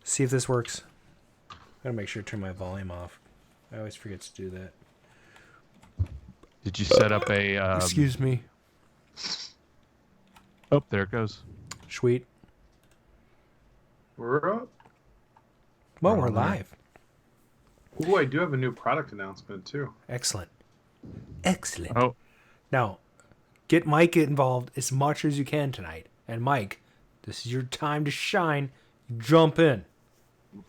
See if this works. Gotta make sure to turn my volume off. I always forget to do that. Did you set up a... Excuse me. Oh, there it goes. Sweet. We're up. Well, We're we're on there. live. Ooh, I do have a new product announcement too. Excellent. Excellent. Oh, Now, get Mike involved as much as you can tonight. And Mike, this is your time to shine. Jump in.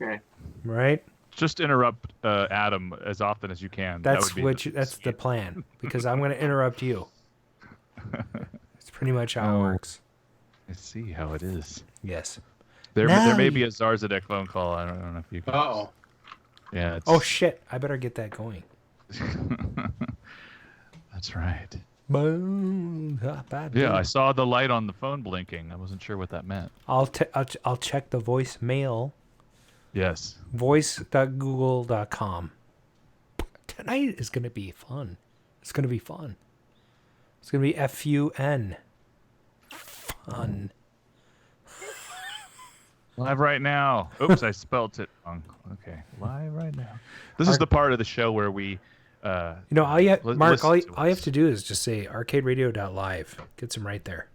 Okay. Right? just interrupt Adam as often as you can. That's That would what be that's the plan. Because I'm going to interrupt you. It's pretty much how it works. I see how it is. Yes. There Now may you- be a Zarzadek phone call. I don't know if you can. Uh-oh. Yeah. It's... Oh shit! I better get that going. That's right. Boom. Yeah, I saw the light on the phone blinking. I wasn't sure what that meant. I'll check the voicemail. Yes. Voice.google.com. Tonight is gonna be fun. It's gonna be fun. It's gonna be FUN. Fun. Live right now. Oops, I spelt it wrong. Okay, live right now. This is the part of the show where we. You know, all you Mark, all you us. have to do is just say arcaderadio.live. Gets them right there.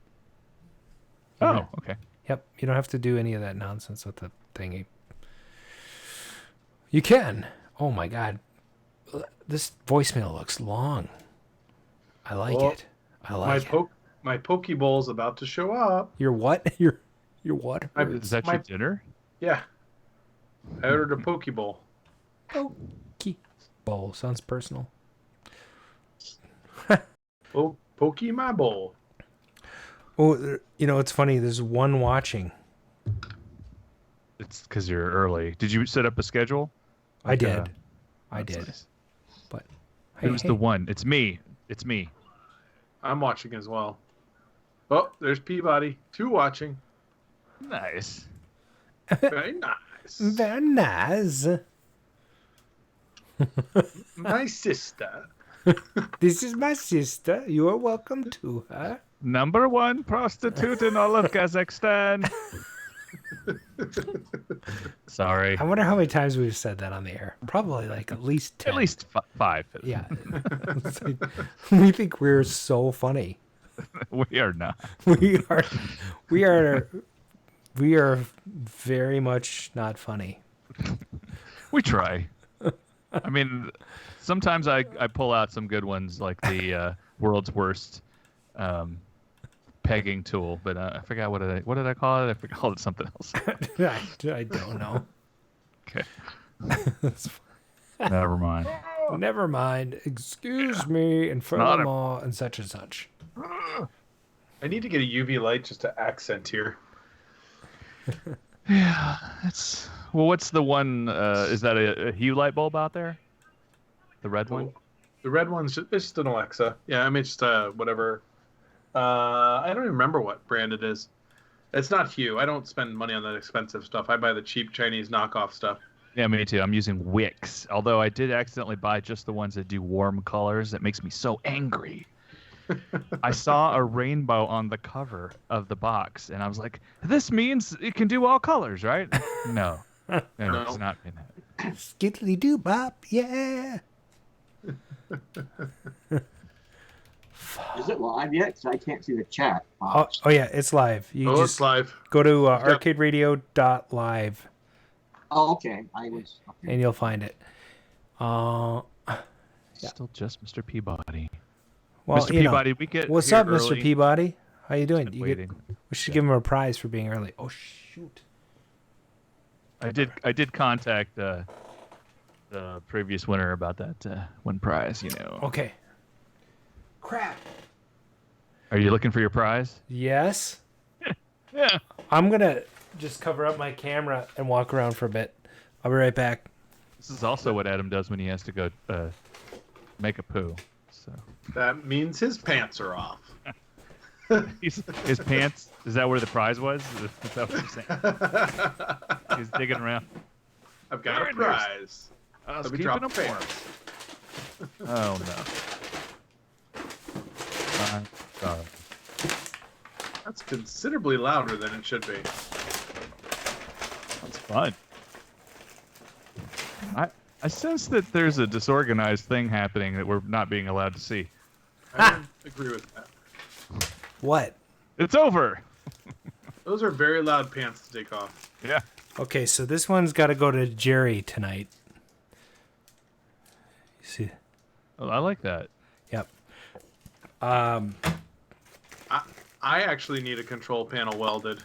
Oh, okay. Yep. You don't have to do any of that nonsense with the thingy. You can. Oh my God. This voicemail looks long. I like Well, it. I like it. My Pokeball's about to show up. Your what? Your what? Is that your dinner? Yeah. I ordered a Pokeball. Bowl sounds personal. Oh, Pokey my bowl. Oh, you know, it's funny. There's one watching. It's because you're early. Did you set up a schedule? I did. That's I did. nice. But Who's the one? It's me. It's me. I'm watching as well. Oh, there's Peabody. 2 watching. Nice. Very nice. Very nice. My sister. This is my sister. You are welcome to her. Number 1 prostitute in all of Kazakhstan. Sorry. I wonder how many times we've said that on the air. Probably like at least 10. At least 5. Yeah. It's like, we think we're so funny. We are not. We are very much not funny. We try. I mean, sometimes I pull out some good ones, like the world's worst pegging tool, but I forgot what did I call it? I called it something else. I don't know. Okay. Never mind. Never mind. Excuse me, and furthermore, and such and such. I need to get a UV light just to accent here. Yeah, it's well. What's the one? Is that a Hue light bulb out there? The red one? The red one's it's just an Alexa. Yeah, I mean, it's just whatever. I don't even remember what brand it is. It's not Hue. I don't spend money on that expensive stuff. I buy the cheap Chinese knockoff stuff. Yeah, me too. I'm using Wix. Although I did accidentally buy just the ones that do warm colors. That makes me so angry. I saw a rainbow on the cover of the box, and I was like, "This means it can do all colors, right?" No, it's not. Skiddly doo bop, yeah. Is it live yet? Because I can't see the chat. Oh yeah, it's live. You just It's live. go to arcaderadio.live Oh, okay. I was. Okay. and you'll find it. Still just Mr. Peabody. Well, Mr. you know, Peabody, we get what's here up, Mr. early. Peabody? How you doing? Been We waiting. should give him a prize for being early. Oh shoot! I did contact the previous winner about that one prize. You know. Okay. Crap. Are you looking for your prize? Yes. Yeah. I'm gonna just cover up my camera and walk around for a bit. I'll be right back. This is also what Adam does when he has to go make a poo. So That means his pants are off. his pants. Is that where the prize was? Is that what you're saying? He's digging around. I've got There a it is. prize. Let's Let me keep drop it the warm. pants. Oh no. Sorry. That's considerably louder than it should be. That's fun. I sense that there's a disorganized thing happening that we're not being allowed to see. I agree with that. What? It's over. Those are very loud pants to take off. Yeah. Okay, so this one's got to go to Jerry tonight. You see? Oh, I like that. Yep. I actually need a control panel welded.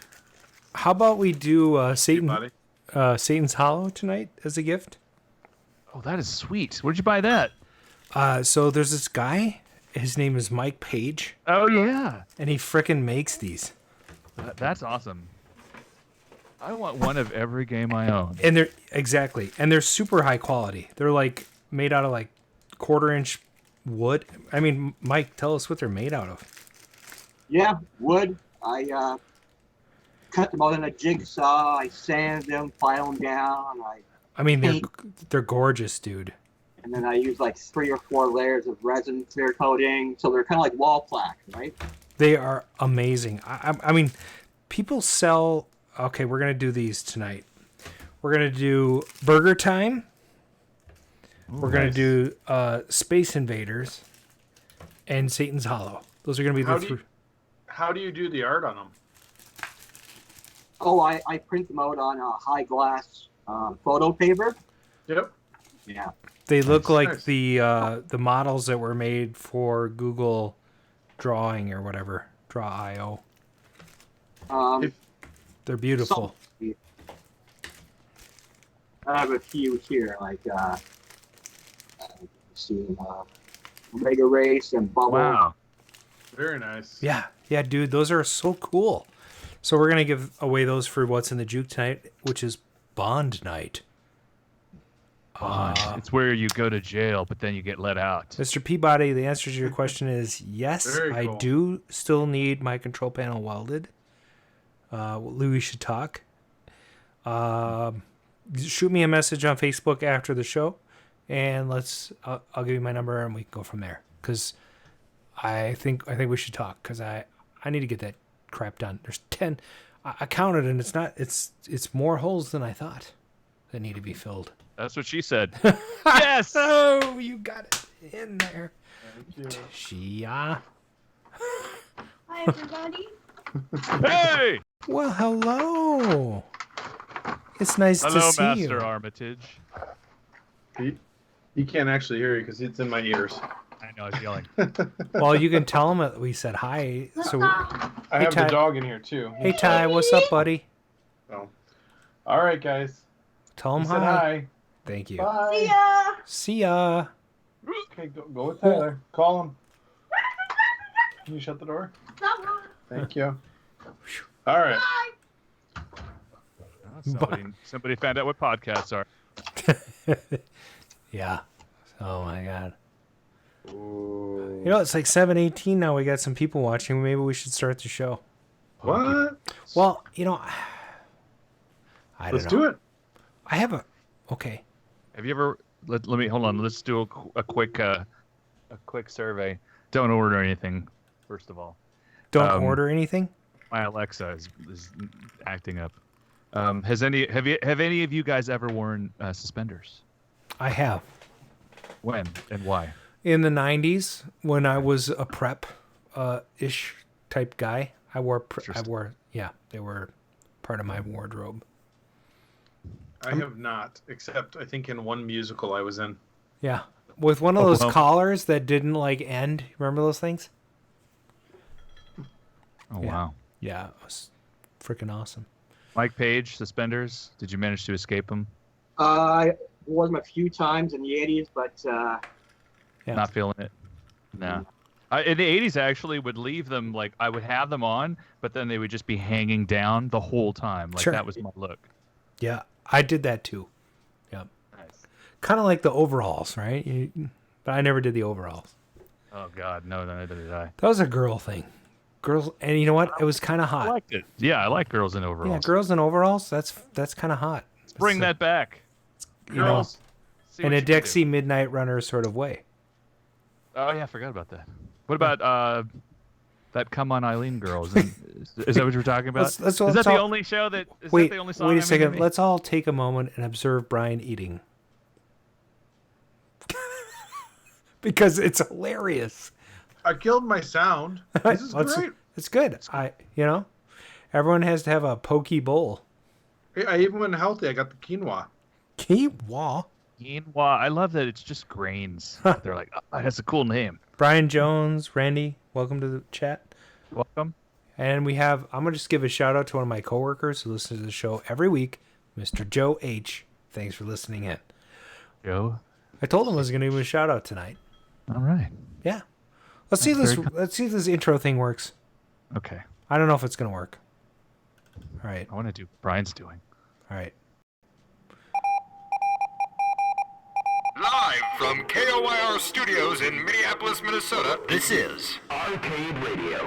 How about we do Buddy. Satan's Hollow tonight as a gift? Oh, that is sweet. Where'd you buy that? So there's this guy. His name is Mike Page, Oh, yeah. and he frickin' makes these. That's awesome. I want one of every game I own. And they're super high quality. They're like made out of like 1/4-inch wood. I mean, Mike, tell us what they're made out of. Yeah, wood. I cut them out in a jigsaw. I sanded them, file them down. I mean, they're gorgeous, dude. And then I use like 3 or 4 layers of resin clear coating. So they're kind of like wall plaques, right? They are amazing. I mean, people sell. Okay, we're gonna do these tonight. We're gonna do Burger Time. We're gonna do Space Invaders and Satan's Hollow. Those are gonna be the three. How do you do the art on them? Oh, I print them out on a high glass photo paper. Yep. Yeah. They look like Nice. the models that were made for Google Drawing or whatever, Draw.io. They're beautiful. I have a few here, like see, Omega Race and Bubble. Wow. Very nice. Yeah, dude, those are so cool. So we're gonna give away those for What's in the Juke tonight, which is Bond Night. It's where you go to jail, but then you get let out. Mr. Peabody, the answer to your question is yes. Very I cool. do still need my control panel welded. Louis should talk. Shoot me a message on Facebook after the show, and I'll give you my number and we can go from there. Because I think we should talk because I need to get that crap done. There's 10. I counted and it's more holes than I thought that need to be filled. That's what she said. Yes! Oh, you got it in there. Thank you. Shia. Hi, everybody. Hey! Well, hello. It's nice Hello, to see Master you. Armitage. He can't actually hear you because it's in my ears. I know, I was yelling. Well, you can tell him that we said hi. So, I have Ty. the dog in here too. hey Ty, what's up, buddy? So, all right, guys. Tell him He said hi. hi. Thank you. Bye. See ya. See ya. Okay, go with Tyler. Call him. Can you shut the door? Bye. Thank you. All right. Somebody found out what podcasts are. Yeah. Oh my God. Ooh. You know, it's like 7:18 now. We got some people watching. Maybe we should start the show. What? Well, you know, I don't Let's know. do it. I have a. Okay. Have you ever? Let me hold on. Let's do a quick survey. Don't order anything. First of all, Don't order anything. my Alexa is acting up. Have any of you guys ever worn suspenders? I have. When and why? In the 90s, when I was a prep ish type guy, I wore. Yeah, they were part of my wardrobe. I have not, except I think in one musical I was in. Yeah, with one of those well. collars that didn't like end. Remember those things? Oh Yeah. wow. Yeah, it was freaking awesome. Mike Page suspenders. Did you manage to escape them? I wore them a few times in the 80s, but Yeah. Not feeling it. No. In the 80s, I actually would leave them like I would have them on, but then they would just be hanging down the whole time. Like Sure. that was my look. Yeah, I did that too. Yeah, Nice. kind of like the overalls, right? But I never did the overalls. Oh God, no, neither did I. That was a girl thing. Girls, and you know what? It was kind of I hot. liked it. Yeah, I like girls in overalls. Yeah, girls in overalls. That's kind of hot. Bring So, that back. you know, Girls. See in what a you can do. Dixie Midnight Runner sort of way. Oh yeah, I forgot about that. What about that "Come On Eileen" girl? Is that what you were talking about? Let's is that all- the only show that? Is Wait, that the only song wait I'm a second. gonna Let's all take a moment and observe Brian eating. because it's hilarious. I killed my sound. This is great. It's good. Everyone has to have a pokey bowl. I even went healthy. I got the quinoa. Quinoa. Quinoa. I love that it's just grains. They're like, oh, that's a cool name. Brian Jones, Randy, welcome to the chat. Welcome. And I'm going to just give a shout out to one of my coworkers who listens to the show every week, Mr. Joe H. Thanks for listening in. Joe. I told him I was going to give him a shout out tonight. All right. Yeah. Let's see if this intro thing works. Okay. I don't know if it's going to work. All right. I want to do what Brian's doing. All right. Live from KOYR Studios in Minneapolis, Minnesota, this is Arcade Radio.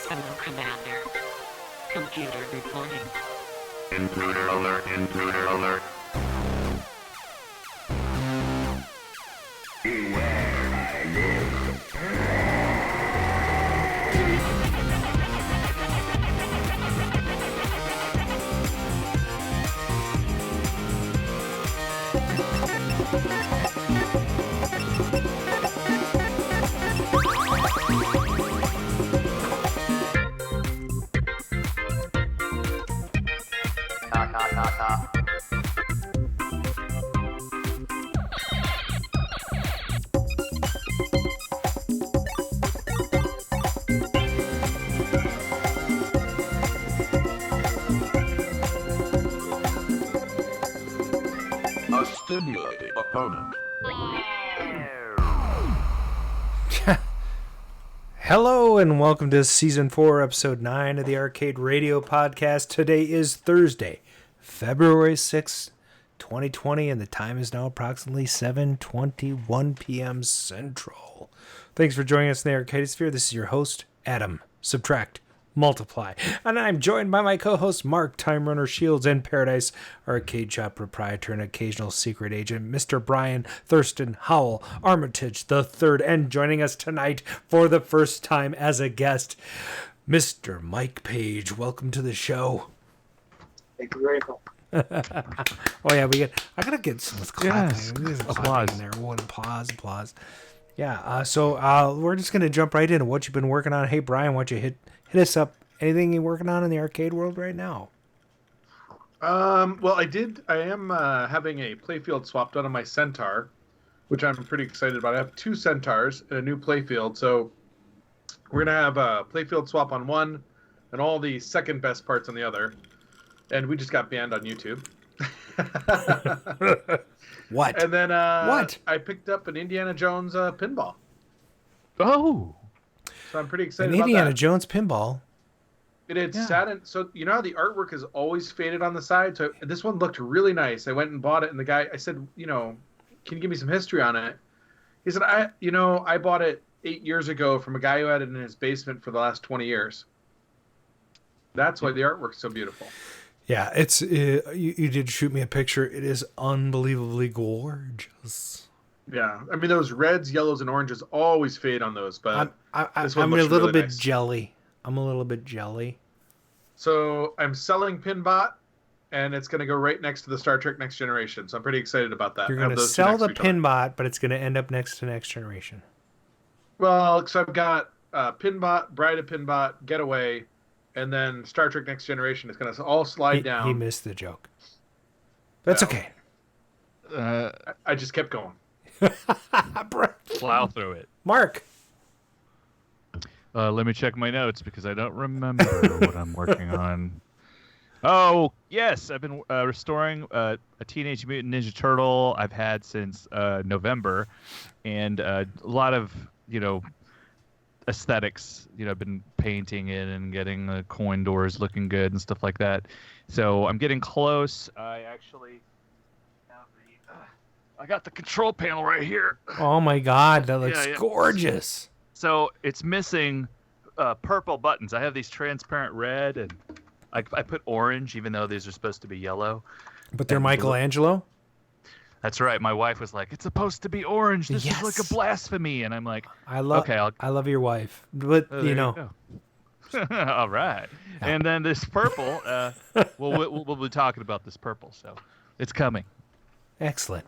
Hello, Commander. Computer reporting. Intruder alert, intruder alert. A stimulating opponent. Hello and welcome to Season 4, Episode 9 of the Arcade Radio Podcast. Today is Thursday, February 6th, 2020, and the time is now approximately 7:21 p.m. Central. Thanks for joining us in the Arcade Sphere. This is your host, Adam. Subtract. Multiply. And I'm joined by my co-host Mark, Time Runner Shields and Paradise, arcade shop proprietor and occasional secret agent, Mr. Brian Thurston Howell Armitage III, and joining us tonight for the first time as a guest, Mr. Mike Page. Welcome to the show. Thank you very much. Oh yeah, I gotta get some clapping. Yes. There's some Applause. clapping in there. One applause. Yeah. So we're just gonna jump right into what you've been working on. Hey Brian, why don't you hit us up? Anything you're working on in the arcade world right now? Well, I am having a playfield swap done on my Centaur, which I'm pretty excited about. I have two Centaurs and a new playfield, so we're gonna have a playfield swap on one and all the second best parts on the other. And we just got banned on YouTube. What? And then What? I picked up an Indiana Jones pinball, Oh. so I'm pretty An excited about Indiana that. Jones pinball. It had Yeah. sat in, so you know how the artwork is always faded on the side. So this one looked really nice. I went and bought it, and the guy, I said, can you give me some history on it? He said, I bought it 8 years ago from a guy who had it in his basement for the last 20 years. That's why the artwork's so beautiful. Yeah, it's you did shoot me a picture. It is unbelievably gorgeous. Yeah, I mean those reds, yellows, and oranges always fade on those, but this one I'm a looks little really bit nice. jelly. I'm a little bit jelly. So I'm selling Pinbot, and it's going to go right next to the Star Trek Next Generation. So I'm pretty excited about that. You're I have going to those two sell next the to each other. Pinbot, but it's going to end up next to Next Generation. Well, so I've got Pinbot, Bride of Pinbot, Getaway, and then Star Trek Next Generation is going to all slide down. He missed the joke. That's No. okay. I just kept going. Plow through it. Mark. Let me check my notes because I don't remember what I'm working on. Oh, yes. I've been restoring a Teenage Mutant Ninja Turtle I've had since November. And a lot of, aesthetics. I've been painting it and getting the coin doors looking good and stuff like that. So I'm getting close. I actually have I got the control panel right here. Oh my God, that looks Yeah. gorgeous. So it's missing purple buttons. I have these transparent red, and I put orange, even though these are supposed to be yellow. But they're And Michelangelo? That's right. My wife was like, "It's supposed to be orange. This is like Yes. a blasphemy." And I'm like, I love "Okay, I love your wife. But there you go." All right. Yeah. And then this purple. We'll be talking about this purple, so it's coming. Excellent.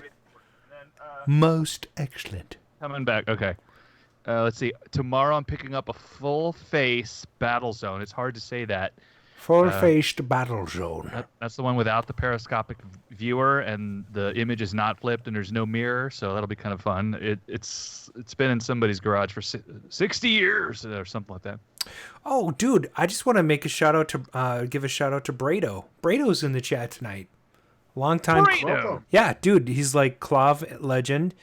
Most excellent. Coming back. Okay. Let's see. Tomorrow I'm picking up a full face Battlezone. It's hard to say that. Full-faced battle zone. That's the one without the periscopic viewer, and the image is not flipped, and there's no mirror, so that'll be kind of fun. It's been in somebody's garage for 60 years or something like that. Oh, dude, I just want to make a shout out to give a shout out to Brado. Brado's in the chat tonight. Long time. Brado. Yeah, dude, he's like Clav legend.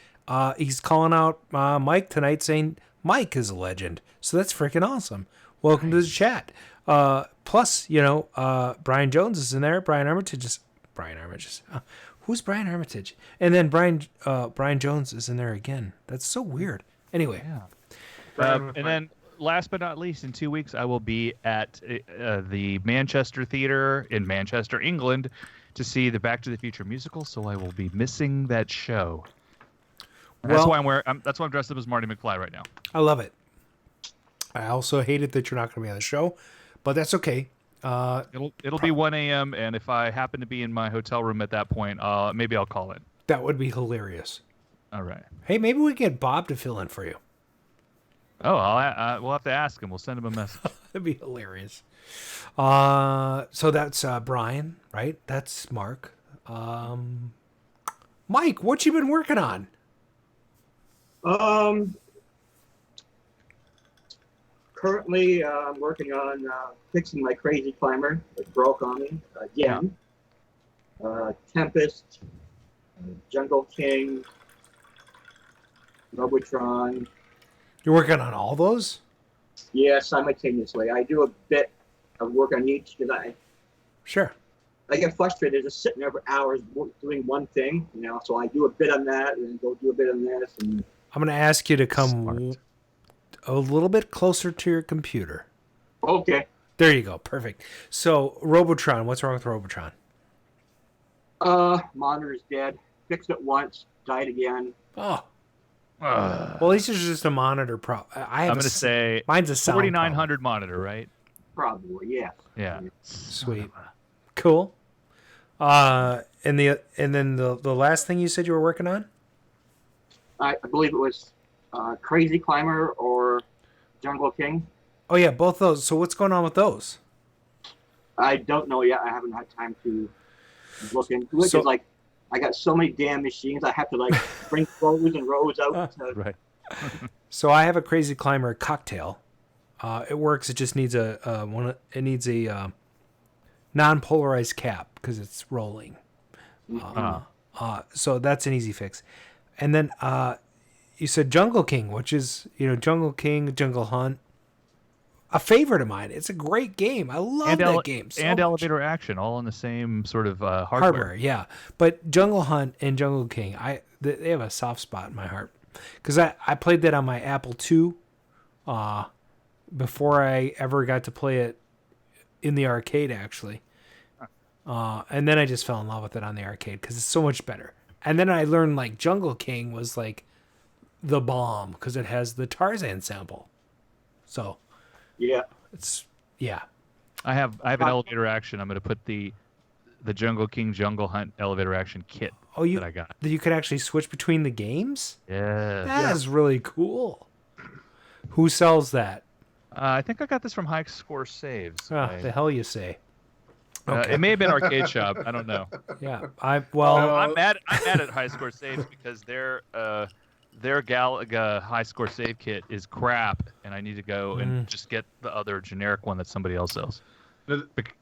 He's calling out Mike tonight, saying Mike is a legend. So that's freaking awesome. Welcome to the chat. Plus, Brian Jones is in there. Brian Armitage is. Who's Brian Armitage? And then Brian Jones is in there again. That's so weird. Anyway. Yeah. And then, last but not least, in 2 weeks, I will be at the Manchester Theatre in Manchester, England, to see the Back to the Future musical. So I will be missing that show. That's why That's why I'm dressed up as Marty McFly right now. I love it. I also hate it that you're not going to be on the show, but that's okay. It'll be 1 a.m. and if I happen to be in my hotel room at that point, maybe I'll call in. That would be hilarious. All right. Hey, maybe we can get Bob to fill in for you. Oh, we'll have to ask him. We'll send him a message. That'd be hilarious. So that's Brian, right? That's Mark. Mike, what you been working on? Currently, I'm working on fixing my crazy climber that broke on me again. Tempest, Jungle King, Robotron. You're working on all those? Yeah, simultaneously. I do a bit of work on each because Sure. I get frustrated just sitting there for hours doing one thing, so I do a bit on that and then go do a bit on this. And I'm going to ask you to come a little bit closer to your computer. Okay. There you go. Perfect. So, Robotron, what's wrong with Robotron? Monitor's dead. Fixed it once, died again. Oh. Well, at least it's just a monitor problem. I'm going to say mine's a sound 4900 monitor, right? Probably, yeah. Yeah. Sweet. Cool. And then the last thing you said you were working on? I believe it was Crazy Climber or Jungle King. Oh yeah, both those. So what's going on with those? I don't know yet. I haven't had time to look into it. Because I got so many damn machines. I have to bring rows and rows out. Right. So I have a Crazy Climber cocktail. It works. It just needs a non-polarized cap because it's rolling. So that's an easy fix. And then you said Jungle King, which is Jungle King, Jungle Hunt, a favorite of mine. It's a great game. I love that game so much. Elevator Action, all on the same sort of hardware. Yeah. But Jungle Hunt and Jungle King, they have a soft spot in my heart because I played that on my Apple II before I ever got to play it in the arcade, actually. And then I just fell in love with it on the arcade because it's so much better. And then I learned Jungle King was the bomb because it has the Tarzan sample. So yeah, I have an elevator action. I'm going to put the Jungle King Jungle Hunt elevator action kit that I got. You could actually switch between the games? Yeah. That is really cool. Who sells that? I think I got this from High Score Saves. The hell you say? Okay. It may have been Arcade Shop. I don't know. Yeah, I'm mad at High Score Saves because their Galaga High Score Save kit is crap, and I need to go and just get the other generic one that somebody else sells.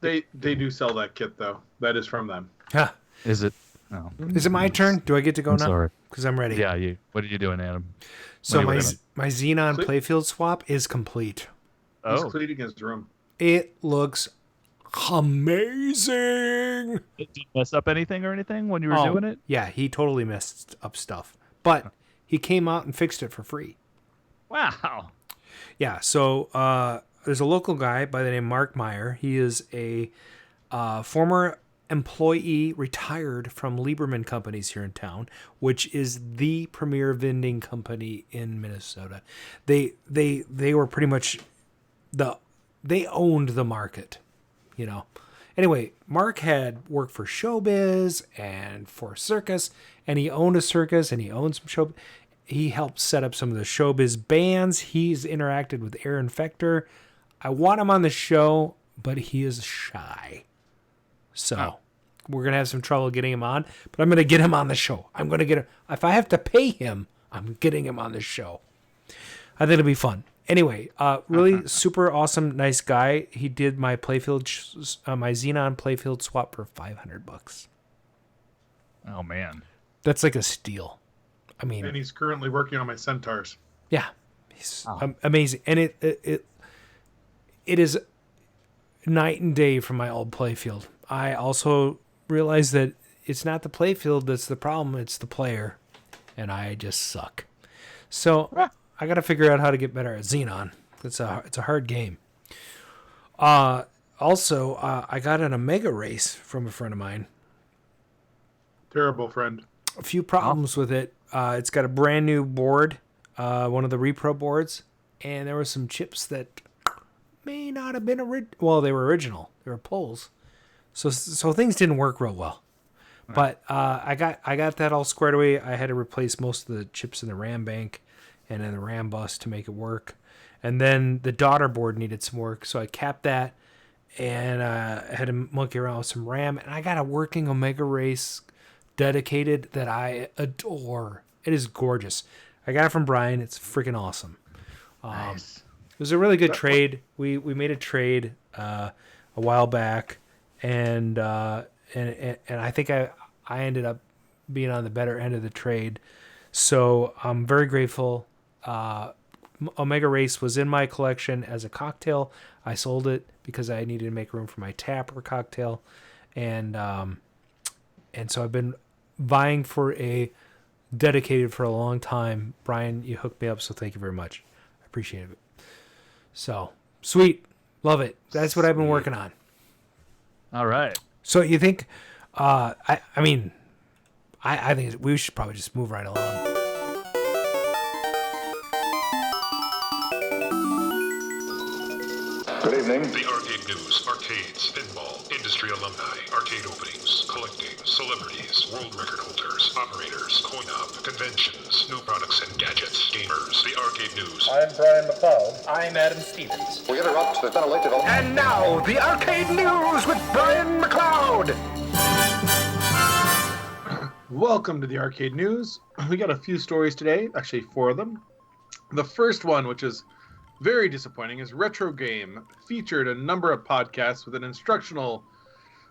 They do sell that kit though. That is from them. Huh. Is it? No. Is it my turn? Do I get to go now? Sorry, because I'm ready. Yeah, what are you doing, Adam? So my Xenon playfield swap is complete. He's cleaning his room. It looks amazing. Did you mess up anything or anything when you were doing it? Yeah, he totally messed up stuff. But he came out and fixed it for free. Wow. Yeah, so there's a local guy by the name Mark Meyer. He is a former employee retired from Lieberman Companies here in town, which is the premier vending company in Minnesota. They were pretty much they owned the market, Anyway, Mark had worked for Showbiz and for Circus, and he owned a circus, and he owned some show. He helped set up some of the Showbiz bands. He's interacted with Aaron Fector. I want him on the show, but he is shy. So we're going to have some trouble getting him on, but I'm going to get him on the show. I'm going to get him. If I have to pay him, I'm getting him on the show. I think it'll be fun. Anyway, really super awesome, nice guy. He did my playfield, my Xenon playfield swap for $500. Oh man, that's like a steal. I mean, and he's currently working on my Centaurs. Yeah, he's amazing, and it is night and day from my old playfield. I also realized that it's not the playfield that's the problem; it's the player, and I just suck. So I got to figure out how to get better at Xenon. It's a hard game. Also, I got an Omega race from a friend of mine. Terrible friend. A few problems with it. It's got a brand new board, one of the repro boards, and there were some chips that may not have been well, they were original. They were pulls, so things didn't work real well. But I got that all squared away. I had to replace most of the chips in the RAM bank and in the RAM bus to make it work. And then the daughter board needed some work, so I capped that and I had to monkey around with some RAM. And I got a working Omega race dedicated that I adore. It is gorgeous. I got it from Brian. It's freaking awesome. Nice. It was a really good trade. We made a trade a while back, and I think I ended up being on the better end of the trade. So I'm very grateful. Omega Race was in my collection as a cocktail. I sold it because I needed to make room for my tapper cocktail, and so I've been vying for a dedicated for a long time. Brian, you hooked me up, so thank you very much. I appreciate it. So sweet, love it. That's what I've been working on. All right. So you think? I think we should probably just move right along. Good evening. The Arcade News, arcades, pinball, industry alumni, arcade openings, collecting, celebrities, world record holders, operators, coin-op, conventions, new products and gadgets, gamers. The Arcade News. I'm Brian McLeod. I'm Adam Stevens. We interrupt the ventilative. And now, the Arcade News with Brian McLeod. Welcome to the Arcade News. We got a few stories today, actually 4 of them. The first one, which is very disappointing, is Retro Game featured a number of podcasts with an instructional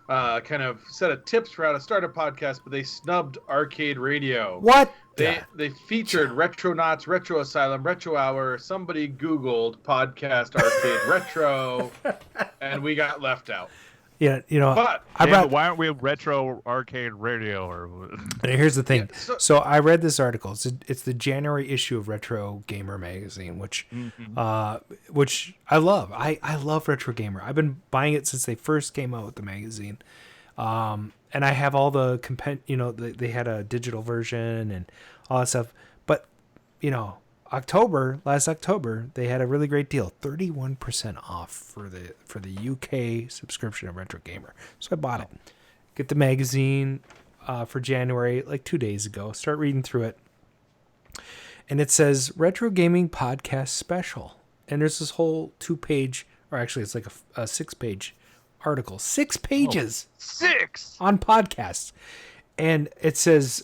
kind of set of tips for how to start a podcast, but they snubbed Arcade Radio. What? They featured Retronauts, Retro Asylum, Retro Hour. Somebody Googled podcast Arcade Retro, and we got left out. Yeah, But why aren't we Retro Arcade Radio? Or here's the thing. Yeah, so I read this article. It's the January issue of Retro Gamer magazine, which I love. I love Retro Gamer. I've been buying it since they first came out with the magazine, and I have all the they had a digital version and all that stuff. But last October, they had a really great deal, 31% off for the UK subscription of Retro Gamer. So I bought it. Get the magazine for January, like 2 days ago. Start reading through it. And it says Retro Gaming Podcast Special. And there's this whole 2-page, or actually it's like a 6-page article. 6 pages. 6 on podcasts. And it says,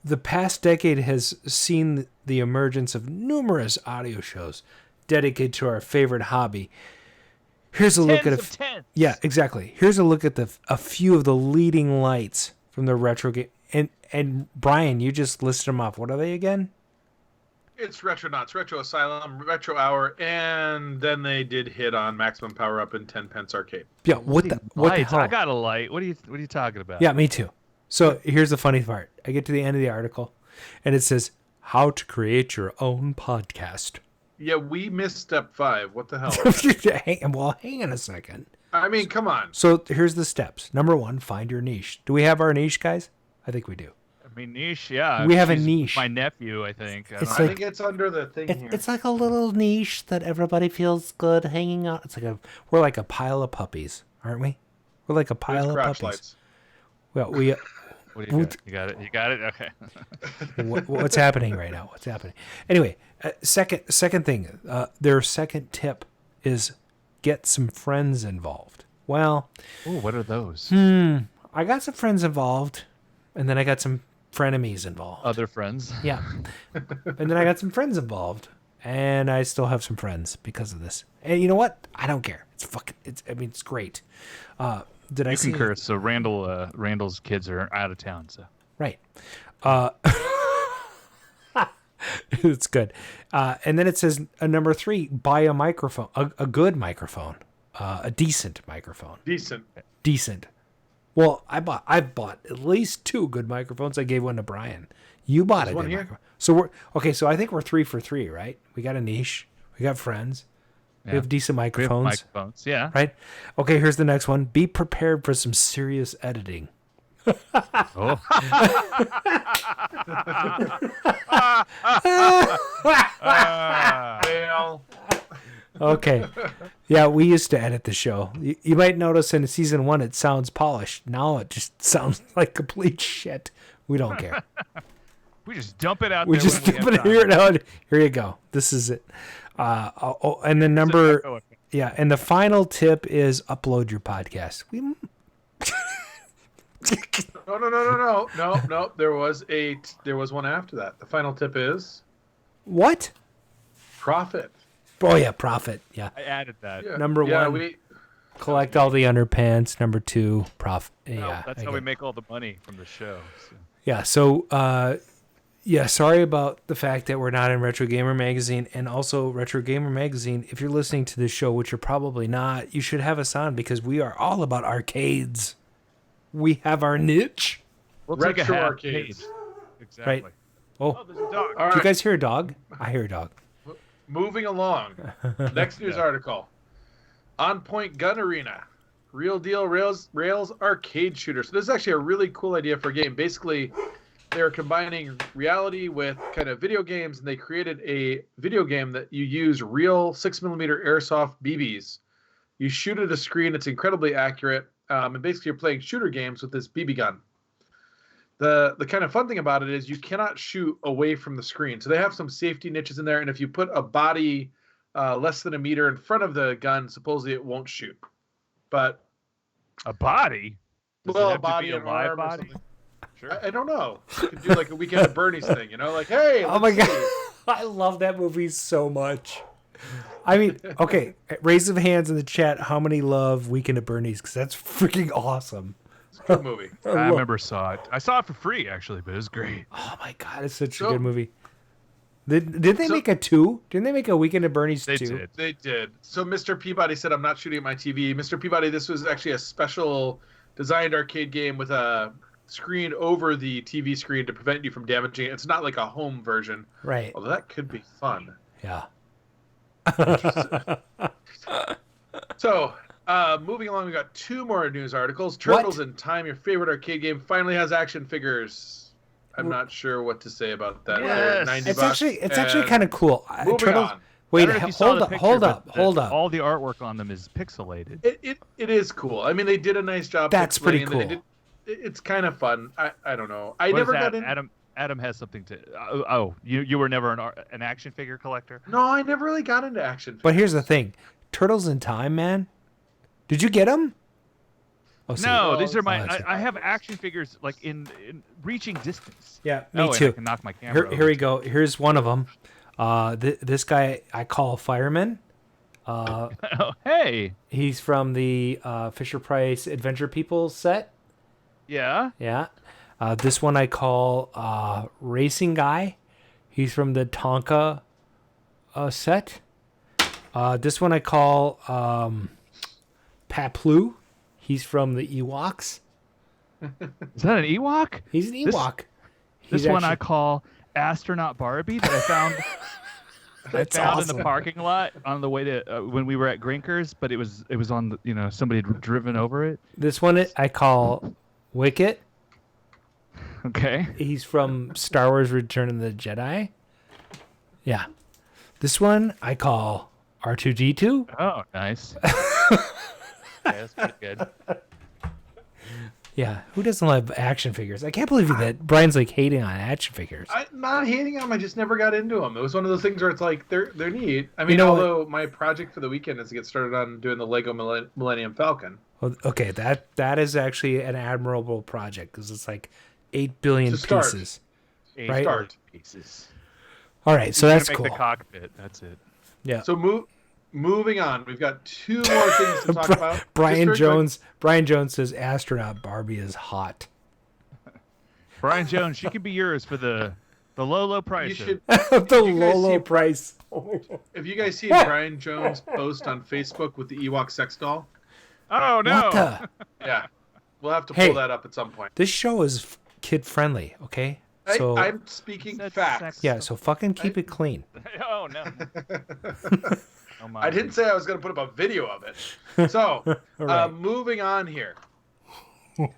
the past decade has seen the emergence of numerous audio shows dedicated to our favorite hobby. Here's a look at yeah, exactly. Here's a look at a few of the leading lights from the retro game. And Brian, you just listed them off. What are they again? It's Retronauts, Retro Asylum, Retro Hour, and then they did hit on Maximum Power Up and 10 Pence Arcade. Yeah, what the hell? I got a light. What are you talking about? Yeah, me too. So here's the funny part. I get to the end of the article, and it says, how to create your own podcast. Yeah, we missed step 5. What the hell? Hang on a second. I mean, come on. So here's the steps. Number 1, find your niche. Do we have our niche, guys? I think we do. I mean, niche, yeah. We have a She's niche. My nephew, I think. It's I like- think it's under the thing here. It's like a little niche that everybody feels good hanging out. We're like a pile of puppies, aren't we? We're like a There's pile of crotch puppies. lights. Well, we. What do you got? You got it? You got it? Okay. What's happening right now? What's happening? Anyway, second thing. Their second tip is get some friends involved. Well, Oh, what are those? I got some friends involved, and then I got some frenemies involved. Other friends? Yeah. And then I got some friends involved, and I still have some friends because of this. And you know what? I don't care. It's great. Did I You see? can curse. So Randall's kids are out of town. So Right. It's good. And then it says number 3, buy a microphone, a good microphone, a decent microphone. Decent. Well, I've bought at least 2 good microphones. I gave one to Brian. You bought a one good here? microphone. So we're okay. So I think we're 3 for 3, right? We got a niche. We got friends. We have decent we have microphones. microphones. Yeah. Right? Okay, here's the next one. Be prepared for some serious editing. Oh. Fail. Okay. Yeah, we used to edit the show. You might notice in season 1 it sounds polished. Now it just sounds like complete shit. We don't care. We just dump it out We there. just when we put have it time. here out. Here you go. This is it. And then and the final tip is upload your podcast. No. There was one after that. The final tip is What? profit. Oh yeah, profit. Yeah. I added that. Yeah. Number yeah, 1, collect all the underpants. Number 2, profit. No, Yeah. that's how we make all the money from the show. So. Yeah, so sorry about the fact that we're not in Retro Gamer Magazine, and also Retro Gamer Magazine, if you're listening to this show, which you're probably not, you should have us on because we are all about arcades. We have our niche. We'll take a Retro half arcades. page. Exactly. Right. Oh, Oh, there's a dog. All do you right, guys hear a dog? I hear a dog. moving along. Next news article. On Point Gun Arena. Real deal rails arcade shooter. So this is actually a really cool idea for a game. Basically, they're combining reality with kind of video games, and they created a video game that you use real 6mm airsoft BBs. You shoot at a screen. It's incredibly accurate. And basically, you're playing shooter games with this BB gun. The kind of fun thing about it is you cannot shoot away from the screen. So they have some safety niches in there, and if you put a body less than a meter in front of the gun, supposedly it won't shoot. But A body? Does it well, a have to body be a and live arm or body? something. Sure. I don't know. You could do like a Weekend at Bernie's thing, you know, like hey, Oh my let's god, see. I love that movie so much. I mean, okay, raise of hands in the chat. How many love Weekend at Bernie's? Because that's freaking awesome. It's a good movie. I remember saw it. I saw it for free, actually, but it was great. Oh my god, it's such a So- good movie. Did they make a 2? Didn't they make a Weekend at Bernie's 2? They did. They did. So Mr. Peabody said, I'm not shooting at my TV. Mr. Peabody, this was actually a special designed arcade game with a screen over the TV screen to prevent you from damaging it. It's not like a home version. Right. Although that could be fun. Yeah. So, moving along, we got 2 more news articles. Turtles in Time, your favorite arcade game, finally has action figures. I'm not sure what to say about that. They're Yes. $90 It's actually and kind of cool. moving Turtles. on. Wait, I don't know if you saw hold the up, picture, hold but up, hold up. All the artwork on them is pixelated. It is cool. I mean, they did a nice job. That's pretty explaining cool. that it's kind of fun. I don't know. I What never is got that? in. Adam has something to. You were never an action figure collector? No, I never really got into action. But here's the thing, Turtles in Time, man. Did you get them? Oh, see. No, these are my. that's it. I have action figures like in reaching distance. Yeah, me And too. I can knock my camera. Here we go. Here's one of them. This guy I call Fireman. Oh, hey. He's from the Fisher Price Adventure People set. Yeah. Yeah. This one I call Racing Guy. He's from the Tonka set. This one I call Paplu. He's from the Ewoks. Is that an Ewok? He's an Ewok. This one I call Astronaut Barbie that I found. That's in awesome. the parking lot on the way to when we were at Grinkers, but it was on the, somebody had driven over it. This one I call Wicket. Okay. He's from Star Wars Return of the Jedi. Yeah. This one I call R2-D2. Oh, nice. Yeah, that's pretty good. Yeah. Who doesn't love action figures? I can't believe that Brian's like hating on action figures. I'm not hating on them. I just never got into them. It was one of those things where it's like they're neat. I mean, You know although my project for the weekend is to get started on doing the Lego Millennium Falcon. Well, okay, that is actually an admirable project because it's like 8 billion It's a start. pieces. Eight Right? Start. pieces. All right, so You're that's gonna cool. make the cockpit. That's it. Yeah. So moving on. We've got 2 more things to talk about. Brian Just very Jones. Brian Jones says astronaut Barbie is hot. Brian Jones, she could be yours for the low quick. price. You should. The you guys Lolo see- price. If you guys see Brian Jones post on Facebook with the Ewok sex doll, Oh no! What the? yeah, we'll have to Hey. pull that up at some point. This show is kid friendly, okay? So I'm speaking Said facts. sex. yeah, so fucking keep it clean. Oh no! Oh, my. I didn't say I was going to put up a video of it. So, right. moving on here.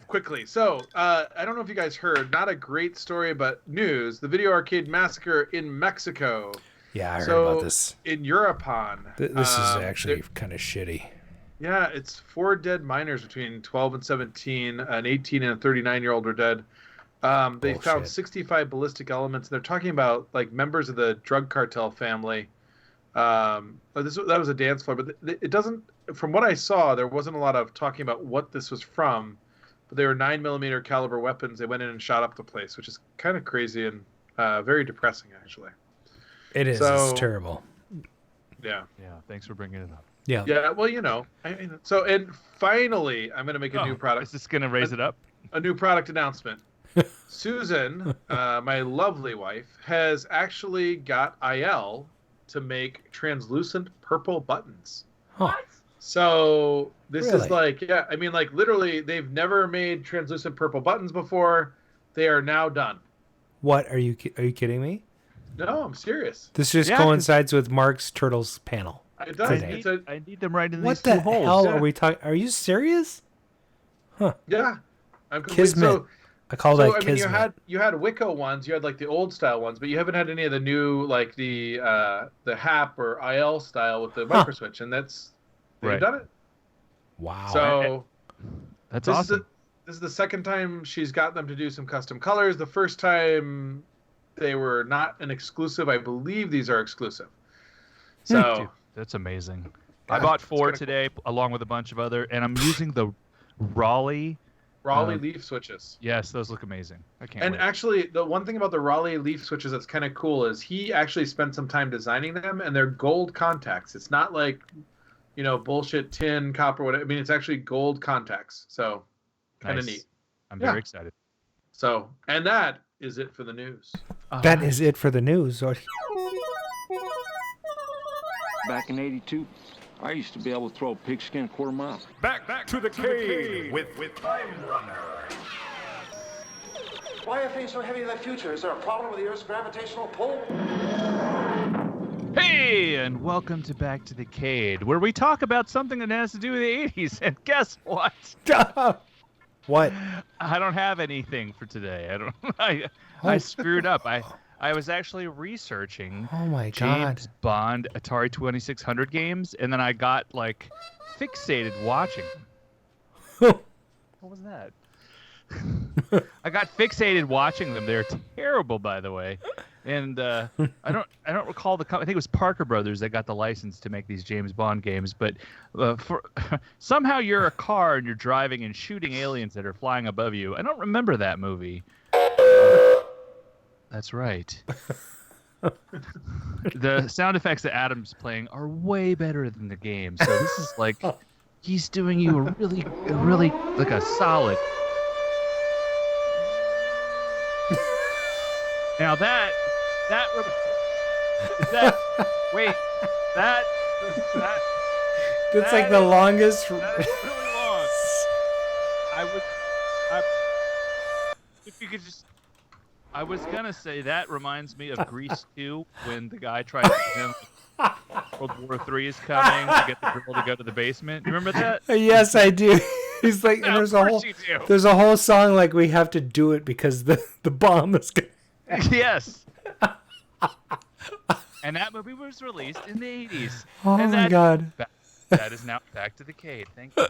Quickly. So, I don't know if you guys heard, not a great story, but news. The Video Arcade Massacre in Mexico. Yeah, I heard So, about this. in Europon. This is actually there- kind of shitty. Yeah, it's 4 dead minors between 12 and 17. An 18 and a 39-year-old are dead. They found Bullshit. 65 ballistic elements. And they're talking about like members of the drug cartel family. That was a dance floor, but it doesn't. From what I saw, there wasn't a lot of talking about what this was from. But they were 9mm caliber weapons. They went in and shot up the place, which is kind of crazy and very depressing, actually. It is. So- It's terrible. Yeah. Yeah, thanks for bringing it up. Yeah. Yeah. Well, so and finally, I'm going to make a new product. Is this gonna raise it up? A new product announcement. Susan, my lovely wife, has actually got IL to make translucent purple buttons. Huh. So this Really? is like, yeah, I mean, like literally, they've never made translucent purple buttons before. They are now done. What are you kidding me? No, I'm serious. This just Yeah, 'cause- coincides with Mark's Turtles panel. It does. Today. It's a, I need them right in What these the two holes. hell yeah. are we talking? Are you serious? yeah. I'm complete. Kismet. So, I call so that I mean, kismet. you had Wicco ones, you had like the old style ones, but you haven't had any of the new like the HAP or IL style with the Huh. micro switch, and they've Right. done it. Wow. So That's this awesome. this is the second time she's got them to do some custom colors. The first time they were not an exclusive. I believe these are exclusive. So Dude, that's amazing. Yeah, I bought it's 4 kinda today, along with a bunch of other, and I'm using the Raleigh. Raleigh leaf switches. Yes, those look amazing. I can't And wait. actually, the one thing about the Raleigh leaf switches that's kind of cool is he actually spent some time designing them, and they're gold contacts. It's not like, bullshit tin, copper, whatever. I mean, it's actually gold contacts. So, kind of Nice. neat. I'm Yeah. very excited. So, and that is it for the news. That is it for the news. Back in '82, I used to be able to throw a pigskin a quarter mile. Back to the cave with Time Runner. Why are things so heavy in the future? Is there a problem with the Earth's gravitational pull? Hey, and welcome to Back to the Cade, where we talk about something that has to do with the 80s. And guess what? What? I don't have anything for today. I screwed up. I was actually researching Oh my James god. Bond Atari 2600 games, and then I got fixated watching them. What was that? I got fixated watching them. They're terrible, by the way. And I don't recall the company. I think it was Parker Brothers that got the license to make these James Bond games. But somehow you're a car and you're driving and shooting aliens that are flying above you. I don't remember that movie. That's right. The sound effects that Adam's playing are way better than the game. So this is he's doing you a really like a solid. Now It's like the longest. That's really long. If you could just. I was gonna say that reminds me of Grease 2 when the guy tried to pretend World War III is coming to get the girl to go to the basement. You remember that? Yes, I do. He's like, and Of there's a course whole you do. there's a whole song like we have to do it because the bomb is gonna. Yes. And that movie was released in the 80s. Oh and my God. That is now Back to the Cade. Thank you.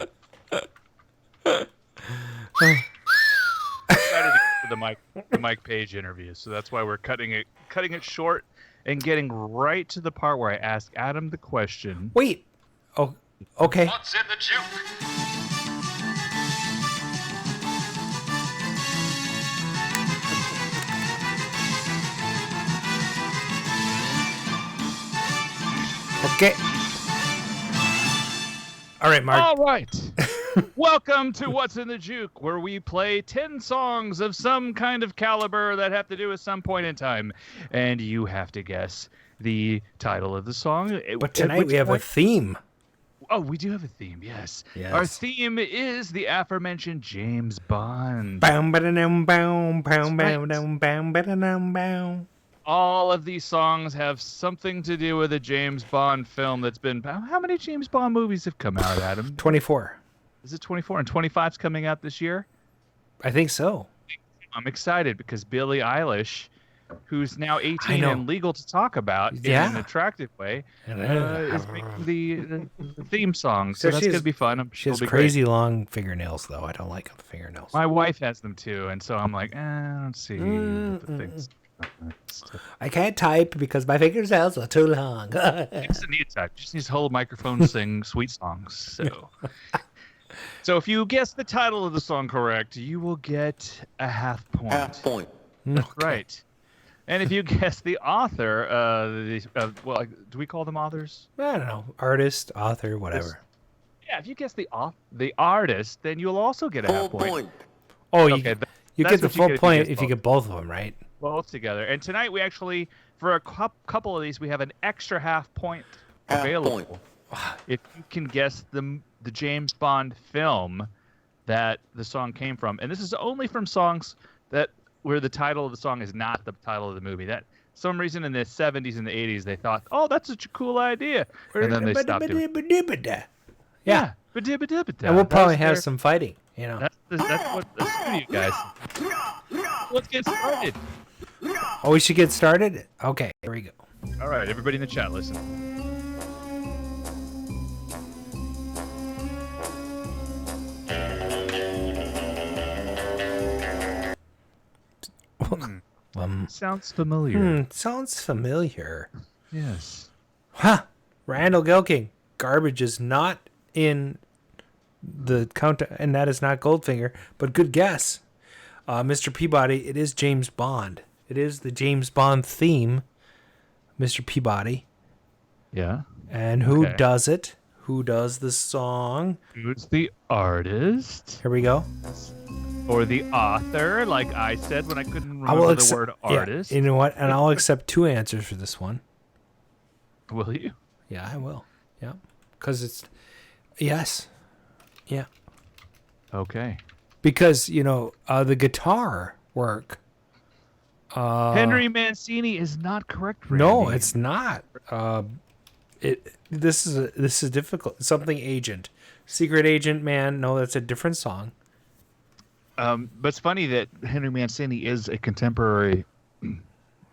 Excited to get to the Mike Page interview, so that's why we're cutting it short and getting right to the part where I ask Adam the question. Wait. Oh, okay. What's in the juke? Okay. All right, Mark. All right. Welcome to What's in the Juke, where we play 10 songs of some kind of caliber that have to do with some point in time. And you have to guess the title of the song. But tonight we have a theme. Oh, we do have a theme, yes. Yes. Our theme is the aforementioned James Bond. Bam, ba-da-dum, bam, bam, bam, dum, bam, ba-da-dum, bam. All of these songs have something to do with a James Bond film that's been... How many James Bond movies have come out, Adam? 24. Is it 24? And 25's coming out this year? I think so. I'm excited because Billie Eilish, who's now 18 and legal to talk about in an attractive way, is making the theme song. So that's going to be fun. She has crazy long fingernails, though. I don't like the fingernails. My wife has them, too. And so I'm like, let's see what the things... I can't type because my fingernails are too long. It's a neat type. Just needs to hold a microphone and sing sweet songs. So if you guess the title of the song correct, you will get a half point. Half point. That's right. And if you guess the author, well, do we call them authors? I don't know. Artist, author, whatever. Yeah, if you guess the artist, then you'll also get a half point. Oh, okay, you get the full point if you get both of them, right? Both together. And tonight we actually, for a couple of these, we have an extra half point available. If you can guess the James Bond film that the song came from. And this is only from songs where the title of the song is not the title of the movie. That some reason in the 70s and the 80s they thought, oh, that's such a cool idea. And then they stopped doing it. Yeah. And we'll probably have some fighting, you know. That's what the studio guys. Let's get started. Oh, we should get started? Okay, here we go. All right, everybody in the chat, listen. Sounds familiar. Sounds familiar. Yes. Huh. Randall Gelking. Garbage is not in the count, and that is not Goldfinger, but good guess. Mr. Peabody, it is James Bond. It is the James Bond theme, Mr. Peabody. Yeah. And who does it? Who does the song? Who's the artist? Here we go. Or the author, like I said when I couldn't remember the word artist. Yeah, you know what? And I'll accept 2 answers for this one. Will you? Yeah, I will. Yeah. Because it's... Yes. Yeah. Okay. Because, the guitar work... Henry Mancini is not correct, Randy. No, it's not. This is difficult. Something agent. Secret Agent Man. No, that's a different song. But it's funny that Henry Mancini is a contemporary.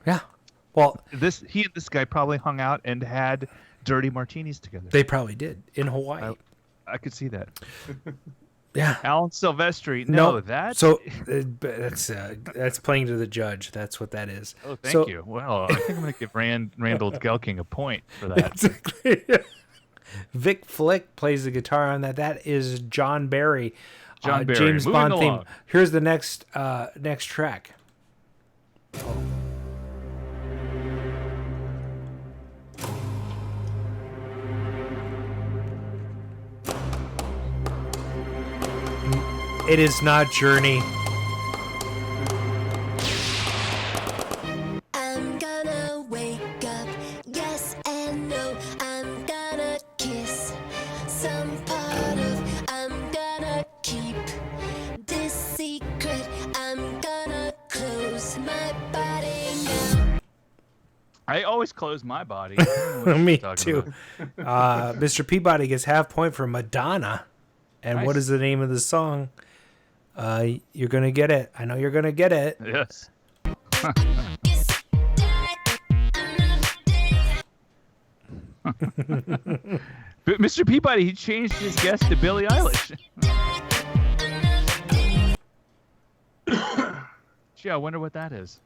Yeah. Well, he and this guy probably hung out and had dirty martinis together. They probably did in Hawaii. I could see that. Yeah. Alan Silvestri. No, that's that's playing to the judge. That's what that is. Oh, thank you. Well, I think I'm going to give Randall Gelking a point for that. Exactly. Vic Flick plays the guitar on that. That is John Barry. John Barry. James Moving Bond along. theme. Here's the next track. Oh. It is not Journey. I'm gonna wake up, yes and no. I'm gonna kiss some part of. I'm gonna keep this secret. I'm gonna close my body now. I always close my body. Me too. Mr. Peabody gets half point for Madonna. And Nice. what is the name of the song? You're going to get it. I know you're going to get it. Yes. But Mr. Peabody, he changed his guess to Billie Eilish. Gee, I wonder what that is.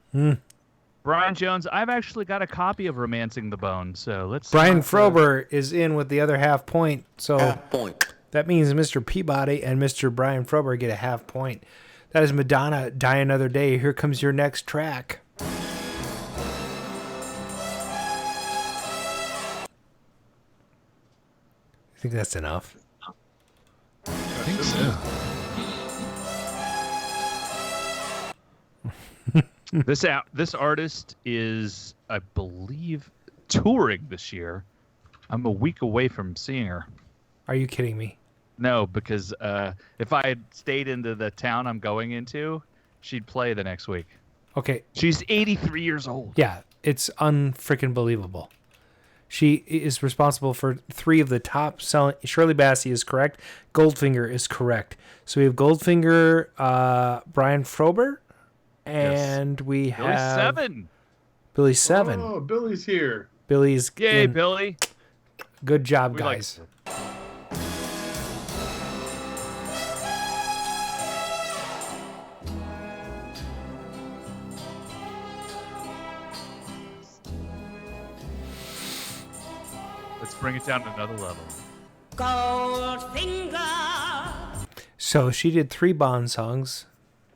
Brian Jones, I've actually got a copy of Romancing the Bone, so let's... Brian Frober is in with the other half point, so that means Mr. Peabody and Mr. Brian Frober get a half point. That is Madonna, Die Another Day. Here comes your next track. I think that's enough. I think so. This artist is, I believe, touring this year. I'm a week away from seeing her. Are you kidding me? No, because if I had stayed into the town I'm going into, she'd play the next week. Okay. She's 83 years old. Yeah, it's unfreaking believable. She is responsible for 3 of the top selling. Shirley Bassey is correct. Goldfinger is correct. So we have Goldfinger, Brian Frober, and we have Billy Seven. Oh, Billy's here. Billy's Yay, in. Billy. Good job, We guys. Let's bring it down to another level. Goldfinger. So she did 3 Bond songs.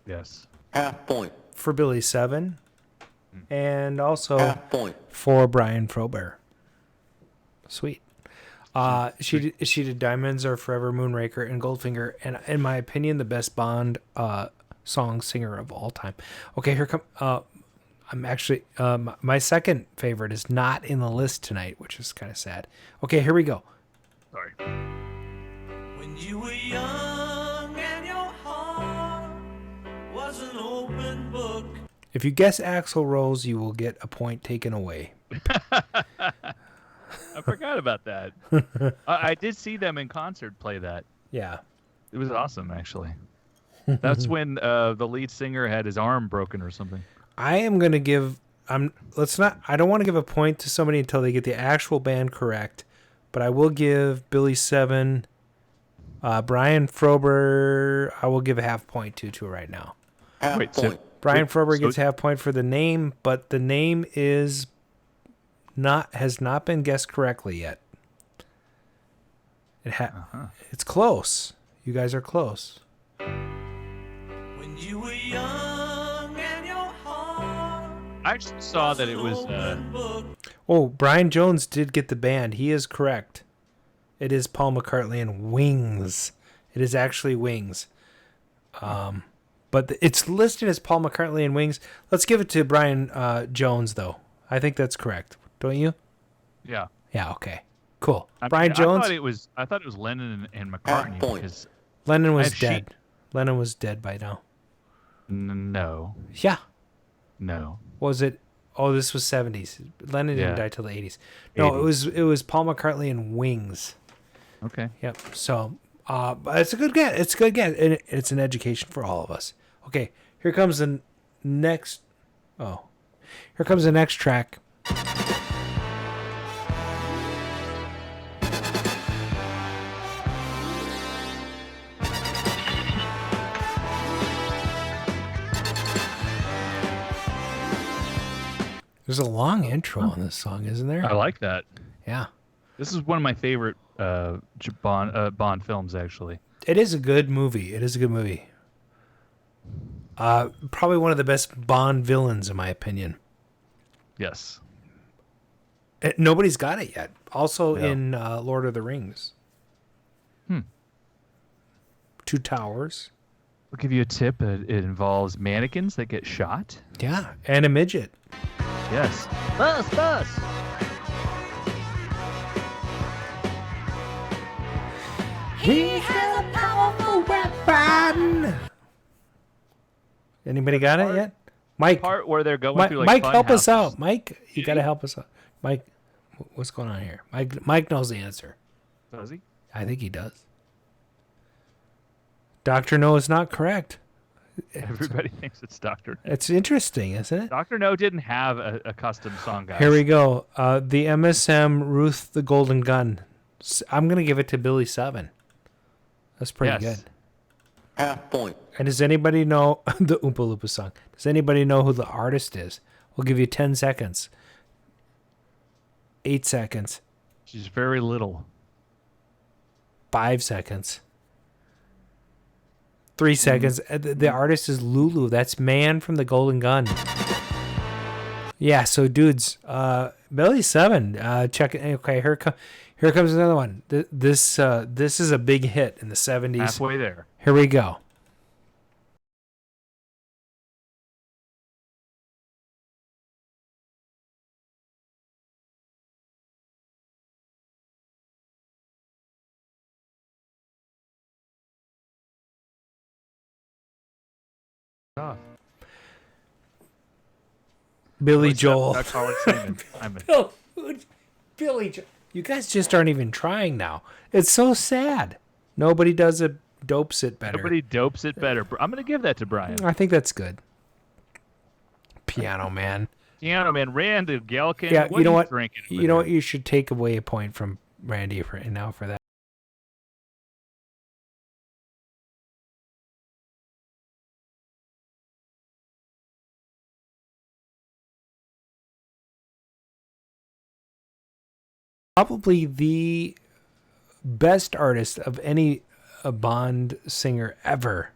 Yes. Half point. For Billy Seven, and also for Brian Frober. Sweet. She did Diamonds Are Forever, Moonraker, and Goldfinger, and in my opinion, the best Bond song singer of all time. Okay, here come. I'm actually my second favorite is not in the list tonight, which is kind of sad. Okay, here we go. Sorry. When you were young and your heart was an open book. If you guess Axl Rose, you will get a point taken away. I forgot about that. I did see them in concert play that. Yeah. It was awesome, actually. That's when the lead singer had his arm broken or something. I am going to give I don't want to give a point to somebody until they get the actual band correct, but I will give Billy Seven, Brian Frober, I will give a half point to right now. Wait, so Brian Frober gets half point for the name, but the name has not been guessed correctly yet. It's close. You guys are close. When you were young and your heart. I actually saw that it was. Oh, Brian Jones did get the band. He is correct. It is Paul McCartney and Wings. It is actually Wings. But it's listed as Paul McCartney and Wings. Let's give it to Brian Jones, though. I think that's correct. Don't you? Yeah. Yeah. Okay. Cool. I Brian Jones. I thought it was Lennon and McCartney because Lennon was dead. Lennon was dead by now. No. Yeah. No. Was it? Oh, this was 70s. Lennon didn't die till the 80s. No, 80s. it was Paul McCartney and Wings. Okay. Yep. So, but it's a good get. It's a good get. And it's an education for all of us. Okay. Here comes the next. Oh, here comes the next track. There's a long intro on this song, isn't there? I like that. Yeah. This is one of my favorite Bond films, actually. It is a good movie. It is a good movie. Probably one of the best Bond villains, in my opinion. Yes. Nobody's got it yet. Also in Lord of the Rings. Two Towers. I'll give you a tip. It involves mannequins that get shot. Yeah, and a midget. Yes. Bus. He has a powerful weapon. Anybody got it yet? Mike. Part where they're going through like Mike, fun help us houses. out. Mike, you got to help us out. Mike, what's going on here? Mike knows the answer. Does he? I think he does. Dr. No is not correct. Everybody thinks it's Dr. No. It's interesting, isn't it? Dr. No didn't have a custom song, guys. Here we go. The MSM Ruth the Golden Gun. I'm going to give it to Billy 7. That's pretty good. Half point. And does anybody know the Oompa Loompa song? Does anybody know who the artist is? We'll give you 10 seconds. 8 seconds. She's very little. 5 seconds. 3 seconds. The artist is Lulu. That's Man from the Golden Gun. Yeah, so dudes, Billy 7, check it. Okay, here comes another one. This is a big hit in the 70s. Halfway there. Here we go. Billy Joel. Billy Joel. You guys just aren't even trying now. It's so sad. Nobody dopes it better. Nobody dopes it better. I'm going to give that to Brian. I think that's good. Piano Man. Piano Man. Randy Gelkin. Yeah, you know what? Drinking You know what? You should take away a point from Randy right now for that. Probably the best artist of any Bond singer ever,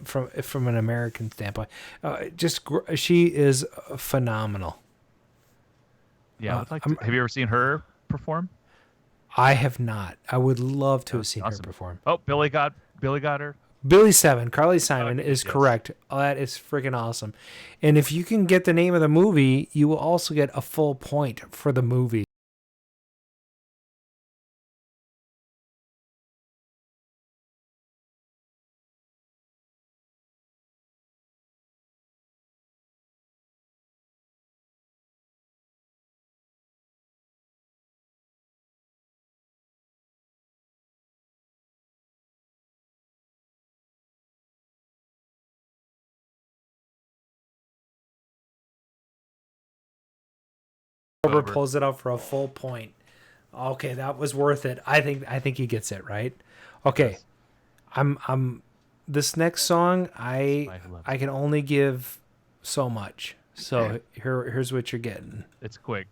from an American standpoint. She is phenomenal. Yeah, have you ever seen her perform? I have not. I would love to have seen her perform. Oh, Billy got her. Billy 7, Carly Simon is correct. Oh, that is freaking awesome. And if you can get the name of the movie, you will also get a full point for the movie. Pulls it out for a full point. Okay, that was worth it. I think he gets it right. Okay, yes. I'm this next song I can only give so much. So here's what you're getting. It's quick.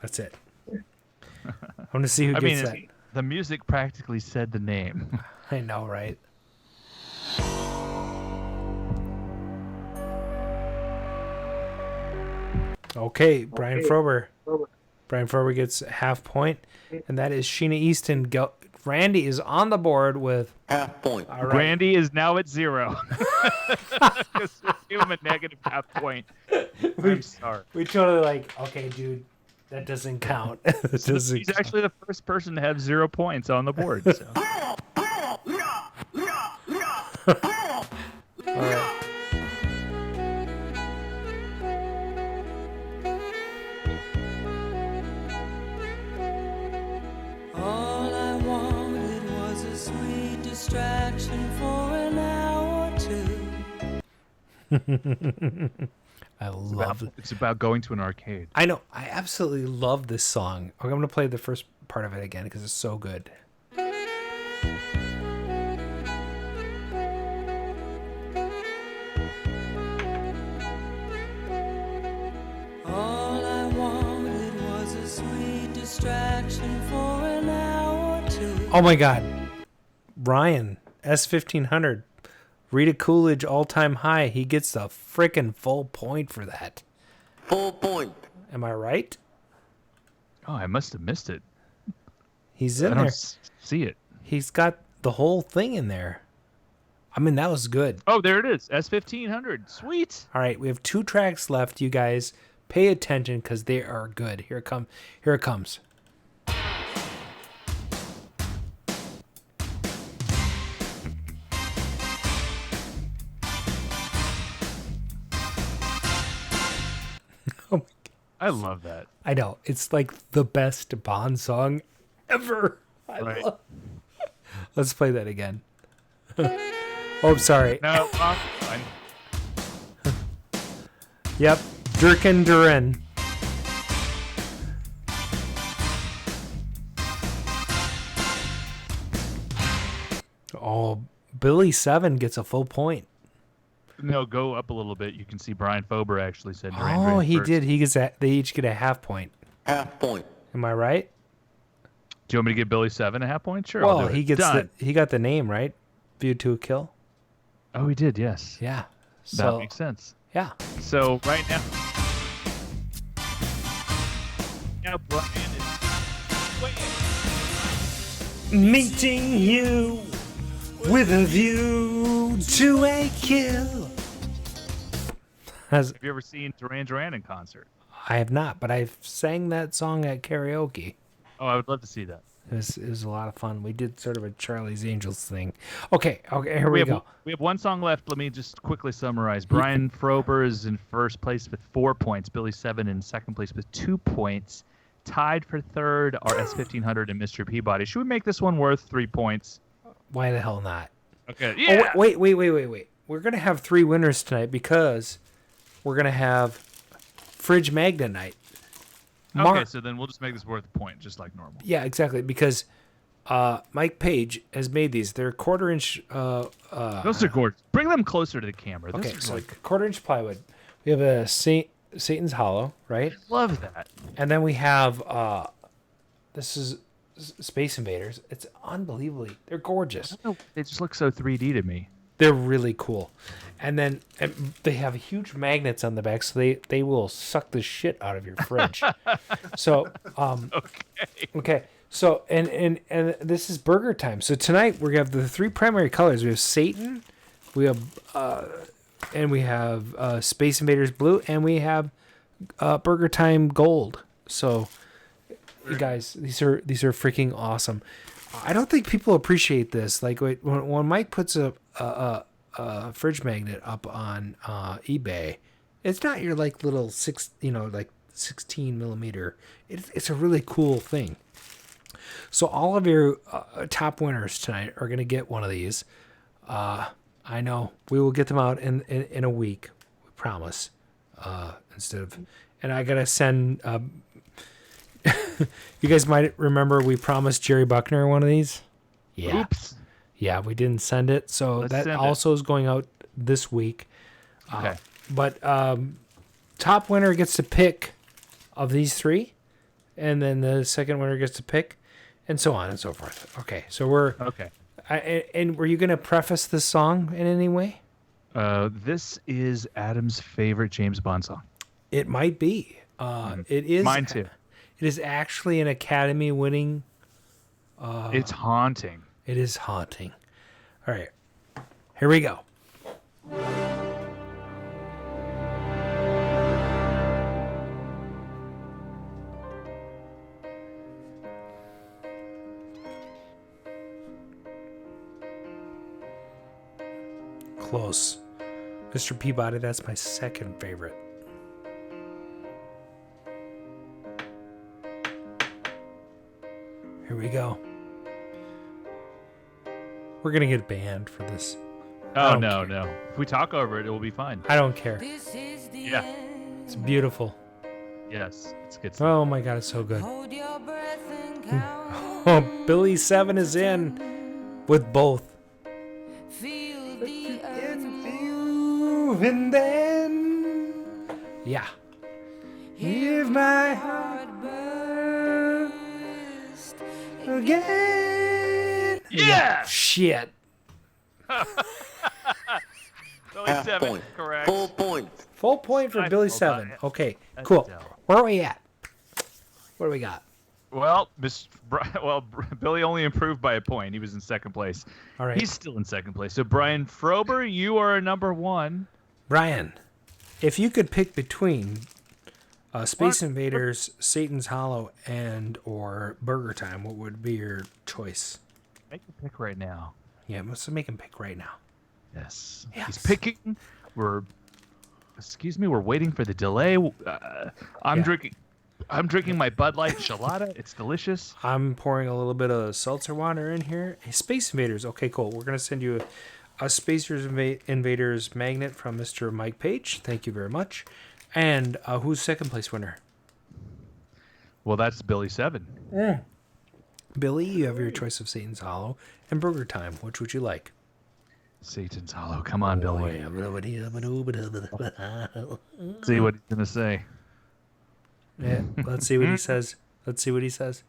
That's it. I want to see who gets that. The music practically said the name. I know, right? Okay, Brian Frober. Brian Frober gets half point, and that is Sheena Easton. Randy is on the board with half point. All right. Randy is now at 0. Just give him a negative half point. I'm sorry. We totally okay, dude. That doesn't count. He's actually the first person to have 0 points on the board. So. All right. All I wanted was a sweet distraction for an hour or two. I love it. It's about going to an arcade. I know. I absolutely love this song. I'm going to play the first part of it again because it's so good. All I wanted was a sweet distraction for an hour or two. Oh my God. Ryan, S1500. Rita Coolidge, all-time high. He gets the frickin' full point for that. Full point. Am I right? Oh, I must have missed it. He's in I there. Don't see it. He's got the whole thing in there. I mean, that was good. Oh, there it is. S1500. Sweet. All right, we have 2 tracks left. You guys pay attention because they are good. Here it comes. Oh my God. I love that. I know. It's like the best Bond song ever. Let's play that again. Oh, sorry. No, fine. Yep. Durkin Durin. Oh, Billy 7 gets a full point. No, go up a little bit. You can see Brian Fober actually said Duran Oh, Duran he first. did. They each get a half point. Half point. Am I right? Do you want me to give Billy 7 a half point? Sure, I'll Well, do it. he gets Done. he got the name right. View to a kill. Oh, he did. Yes. Yeah. That So makes sense. yeah. So right now, Brian is Meeting you with a view to a kill. Have you ever seen Duran Duran in concert? I have not, but I've sang that song at karaoke. Oh, I would love to see that. It was a lot of fun. We did sort of a Charlie's Angels thing. Okay, here we go. We have one song left. Let me just quickly summarize. Brian Frober is in first place with 4 points. Billy 7 in second place with 2 points. Tied for third are S1500 and Mr. Peabody. Should we make this one worth 3 points? Why the hell not? Okay. Yeah. Oh, wait. We're going to have 3 winners tonight because we're going to have Fridge Magnet night. Okay, so then we'll just make this worth a point, just like normal. Yeah, exactly. Because Mike Page has made these. They're 1/4 inch. Those are gorgeous. Bring them closer to the camera. Okay, This is so like 1/4 inch plywood. We have a Satan's Hollow, right? Love that. And then we have this is Space Invaders. It's unbelievably. They're gorgeous. They just look so 3D to me. They're really cool. And then they have huge magnets on the back, so they will suck the shit out of your fridge. So okay. So and this is burger time. So tonight we have the 3 primary colors. We have Satan, we have Space Invaders blue, and we have Burger Time gold. So you guys, these are freaking awesome. I don't think people appreciate this. Like when Mike puts a fridge magnet up on eBay, it's not your like little 16 millimeter. It's a really cool thing. So all of your top winners tonight are gonna get one of these. I know we will get them out in a week. We promise. And I gotta send. You guys might remember we promised Jerry Buckner one of these. Yeah. Oops. Yeah, we didn't send it, so that also is going out this week. Okay. But top winner gets to pick of these 3, and then the second winner gets to pick, and so on and so forth. Okay, so we're okay. And were you going to preface this song in any way? This is Adam's favorite James Bond song. It might be. It is. Mine too. It is actually an Academy-winning. It's haunting. It is haunting. All right, here we go. Close. Mr. Peabody, that's my second favorite. Here we go. We're going to get banned for this. Oh, no. If we talk over it, it will be fine. I don't care. Yeah. It's beautiful. Yes, it's good. Oh my God, it's so good. Oh, Billy 7 is in with both. And then, yeah. If my heart burst again. Yeah. Shit. Billy Half 7, point. correct. Full point. Full point for I Billy feel 7. bad. Okay, That's cool. down. Where are we at? What do we got? Well, Billy only improved by a point. He was in second place. All right. He's still in second place. So, Brian Frober, you are number 1. Brian, if you could pick between Space Invaders, Satan's Hollow, and or Burger Time, what would be your choice? Make a pick right now. Yeah, let's make him pick right now. Yes. Yes. He's picking. We're excuse me, we're waiting for the delay. I'm drinking my Bud Light Chelada. It's delicious. I'm pouring a little bit of seltzer water in here. Hey, Space Invaders. Okay, cool. We're gonna send you a Space Invaders magnet from Mr. Mike Page. Thank you very much. And who's second place winner? Well, that's Billy 7. Billy, you have your choice of Satan's Hollow and Burger Time. Which would you like? Satan's Hollow. Come on, Billy. See what he's gonna say. Yeah, let's see what he says. Let's see what he says.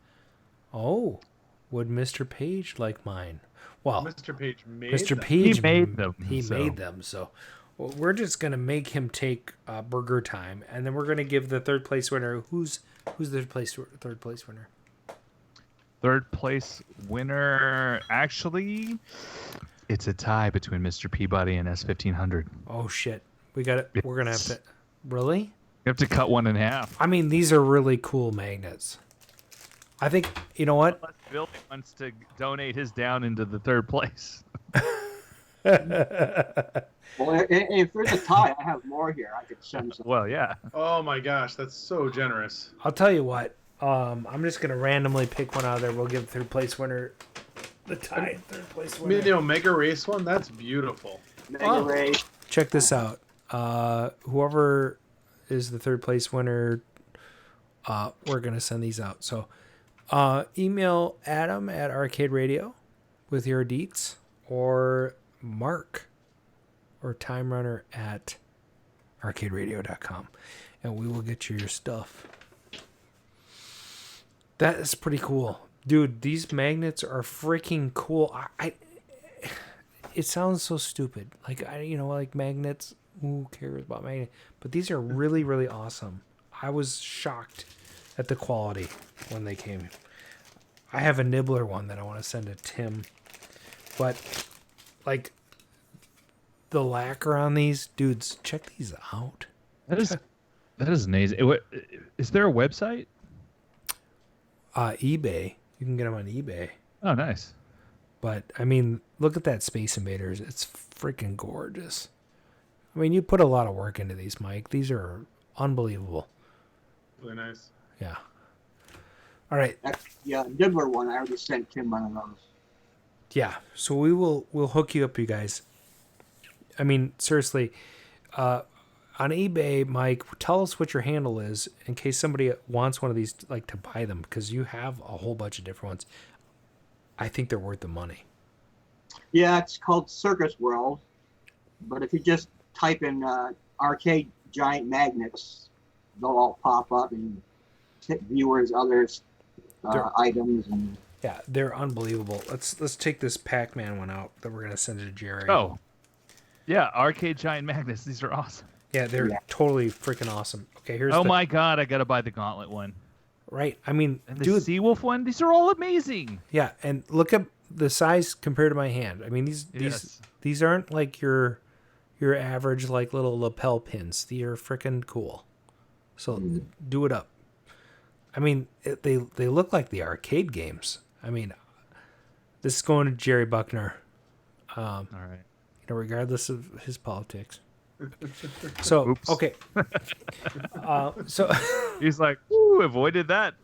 Oh, would Mr. Page like mine? Well, Mr. Page made Mr. them. Page He made them. He so. made them. So we're just gonna make him take Burger Time, and then we're gonna give the third place winner. Who's the third place winner? Third place winner. Actually, it's a tie between Mr. Peabody and S1500. Oh shit, we got it. We're gonna have to. Really? You have to cut one in half. I mean, these are really cool magnets. I think, you know what? Unless Billy wants to donate his down into the third place. Well, if there's a tie, I have more here. I could send some. Well, yeah. Oh my gosh, that's so generous. I'll tell you what. I'm just gonna randomly pick one out of there. We'll give third place winner the tie. Third place I winner. mean, the Omega Race one, that's beautiful. Mega Ray. Check this out. Whoever is the third place winner, we're gonna send these out. So email Adam at Arcade Radio with your deets, or Mark or Time Runner at arcaderadio.com, and we will get you your stuff. That is pretty cool, dude. These magnets are freaking cool. It sounds so stupid, like magnets. Who cares about magnets? But these are really, really awesome. I was shocked at the quality when they came. I have a Nibbler one that I want to send to Tim, but like the lacquer on these dudes, check these out. That is amazing. Is there a website? eBay. You can get them on eBay. Oh, nice. But I mean, look at that Space Invaders. It's freaking gorgeous. I mean, you put a lot of work into these, Mike. These are unbelievable. Really nice. Yeah. All right. Yeah, Nibbler one. I already sent Tim one of those. Yeah. So we'll hook you up, you guys. I mean, seriously, on eBay, Mike, tell us what your handle is in case somebody wants one of these, like, to buy them, because you have a whole bunch of different ones. I think they're worth the money. Yeah, it's called Circus World. But if you just type in arcade giant magnets, they'll all pop up and tip viewers others items. And yeah, they're unbelievable. Let's take this Pac-Man one out that we're gonna send to Jerry. Oh, yeah, arcade giant magnets. These are awesome. Yeah, they're totally freaking awesome. Okay, here's. Oh my god, I gotta buy the Gauntlet one. Right, I mean, and the Seawolf one. These are all amazing. Yeah, and look at the size compared to my hand. I mean, these aren't like your average like little lapel pins. They are freaking cool. So do it up. I mean, they look like the arcade games. I mean, this is going to Jerry Buckner. All right. Regardless of his politics. So oops. Okay. So he's like, ooh, avoided that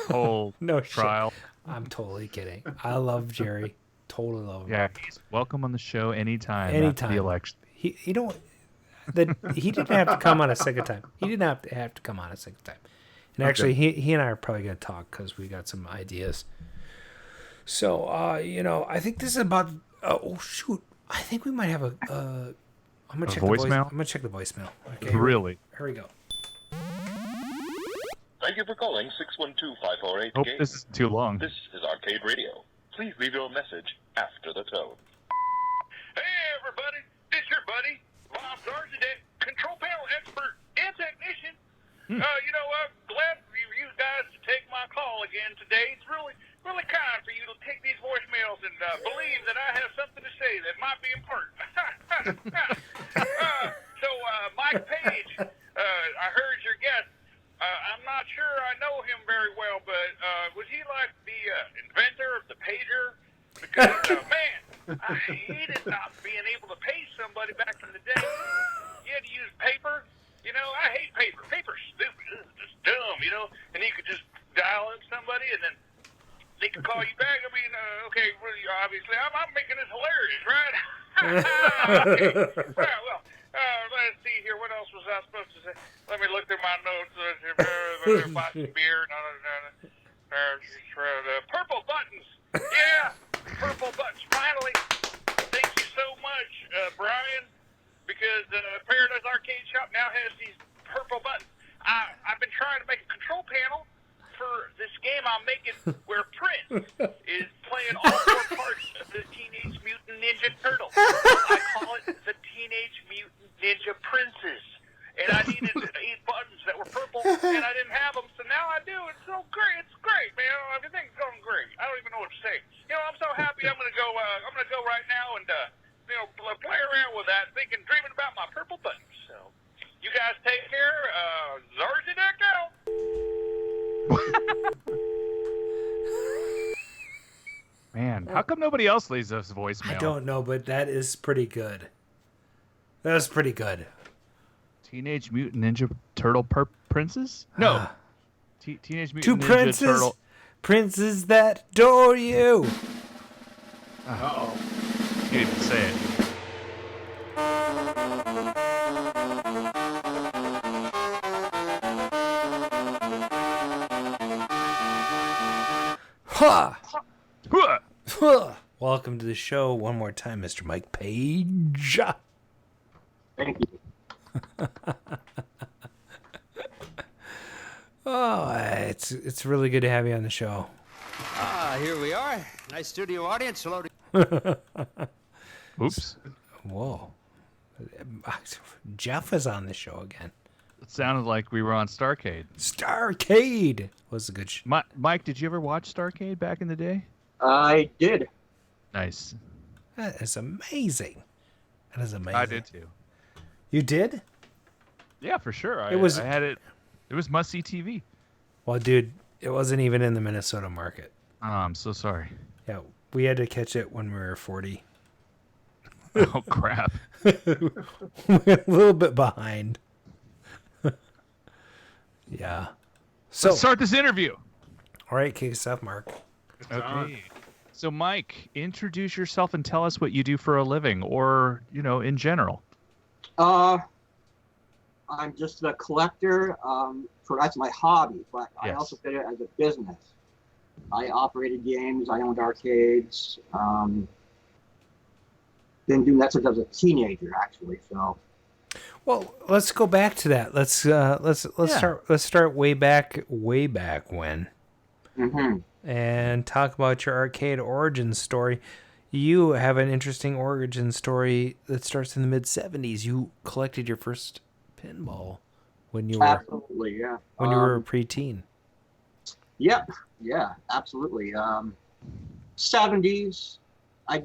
whole trial. Shit. I'm totally kidding. I love Jerry. Totally love him. Yeah, he's welcome on the show anytime. Anytime. After the election. He didn't have to come on a second time. He didn't have to come on a second time. And actually, he and I are probably going to talk because we got some ideas. So, I think this is about. Oh shoot! I think we might have a. I'm gonna check voicemail. I'm gonna check the voicemail. Okay. Really? Here we go. Thank you for calling 612-548. Hope this isn't too long. This is Arcade Radio. Please leave your message after the tone. Hey everybody, it's your buddy, Bob Darcy, control panel expert and technician. I'm glad for you guys to take my call again today. It's really, really kind for you to take these voicemails and believe that I have something to say that might be important. Mike Page, I heard your guest. I'm not sure I know him very well, but was he like the inventor of the pager? Because, man, I hated not being able to page somebody back in the day. You had to use paper, You know, I hate paper. Paper's stupid. It's just dumb, you know. And you could just dial up somebody, and then they could call you back. I mean, okay, well, obviously, I'm making this hilarious, right? Okay. Right, well, let's see here. What else was I supposed to say? Let me look through my notes. Buy some beer. Purple buttons. Yeah, purple buttons. Finally. Thank you so much, Brian, because Paradise Arcade Shop now has these purple buttons. I've been trying to make a control panel for this game I'm making where Prince is playing all four parts of the Teenage Mutant Ninja Turtle. I call it the Teenage Mutant Ninja Princess. And I needed 8 buttons that were purple, and I didn't have them, so now I do. It's so great. It's great, man. Everything's going great. I don't even know what to say. You know, I'm so happy. I'm gonna go right now and play around with that, dreaming about my purple buttons. So, you guys take care. Zarzi deck out. Man, how come nobody else leaves us voicemail? I don't know, but that is pretty good. That was pretty good. Teenage Mutant Ninja Turtle Princess? No. Teenage Mutant Two Ninja princes, Turtle. princes that adore you. Uh-oh. Can't even say it. Ha! Huh. Welcome to the show one more time, Mr. Mike Page. Thank you. Oh, it's really good to have you on the show. Here we are. Nice studio audience. Hello to Oops. Whoa. Jeff is on the show again. It sounded like we were on Starcade. Starcade was a good show. Mike, did you ever watch Starcade back in the day? I did. Nice. That is amazing. That is amazing. I did too. You did? Yeah, for sure. I had it. It was must-see TV. Well, dude, it wasn't even in the Minnesota market. Oh, I'm so sorry. Yeah, we had to catch it when we were 40. Oh, crap. We're a little bit behind. Yeah. So let's start this interview. All right, kick us off, Mark. Okay. So, Mike, introduce yourself and tell us what you do for a living, or in general. I'm just a collector. That's my hobby, but Yes. I also did it as a business. I operated games. I owned arcades. Been doing that since I was a teenager, actually. So. Well, let's go back to that. Let's start way back when. Mm-hmm. And talk about your arcade origin story. You have an interesting origin story that starts in the mid-70s. You collected your first pinball when you were Absolutely, yeah. When you were a preteen. Yep, yeah, absolutely. 70s. I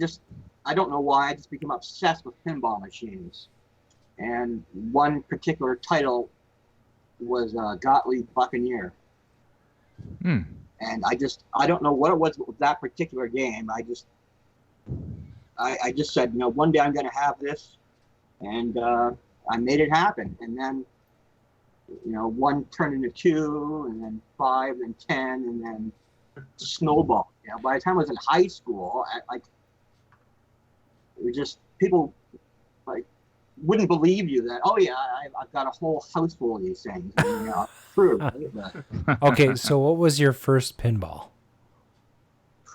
don't know why. I just became obsessed with pinball machines, and one particular title was Gottlieb Buccaneer. And I don't know what it was with that particular game. I just said, one day I'm going to have this, and I made it happen. And then, 1 turned into 2, and then 5, and 10, and then snowball. By the time I was in high school, it was just people wouldn't believe you that, oh yeah, I've got a whole house full of these things. And, true. Right? But, Okay, so what was your first pinball?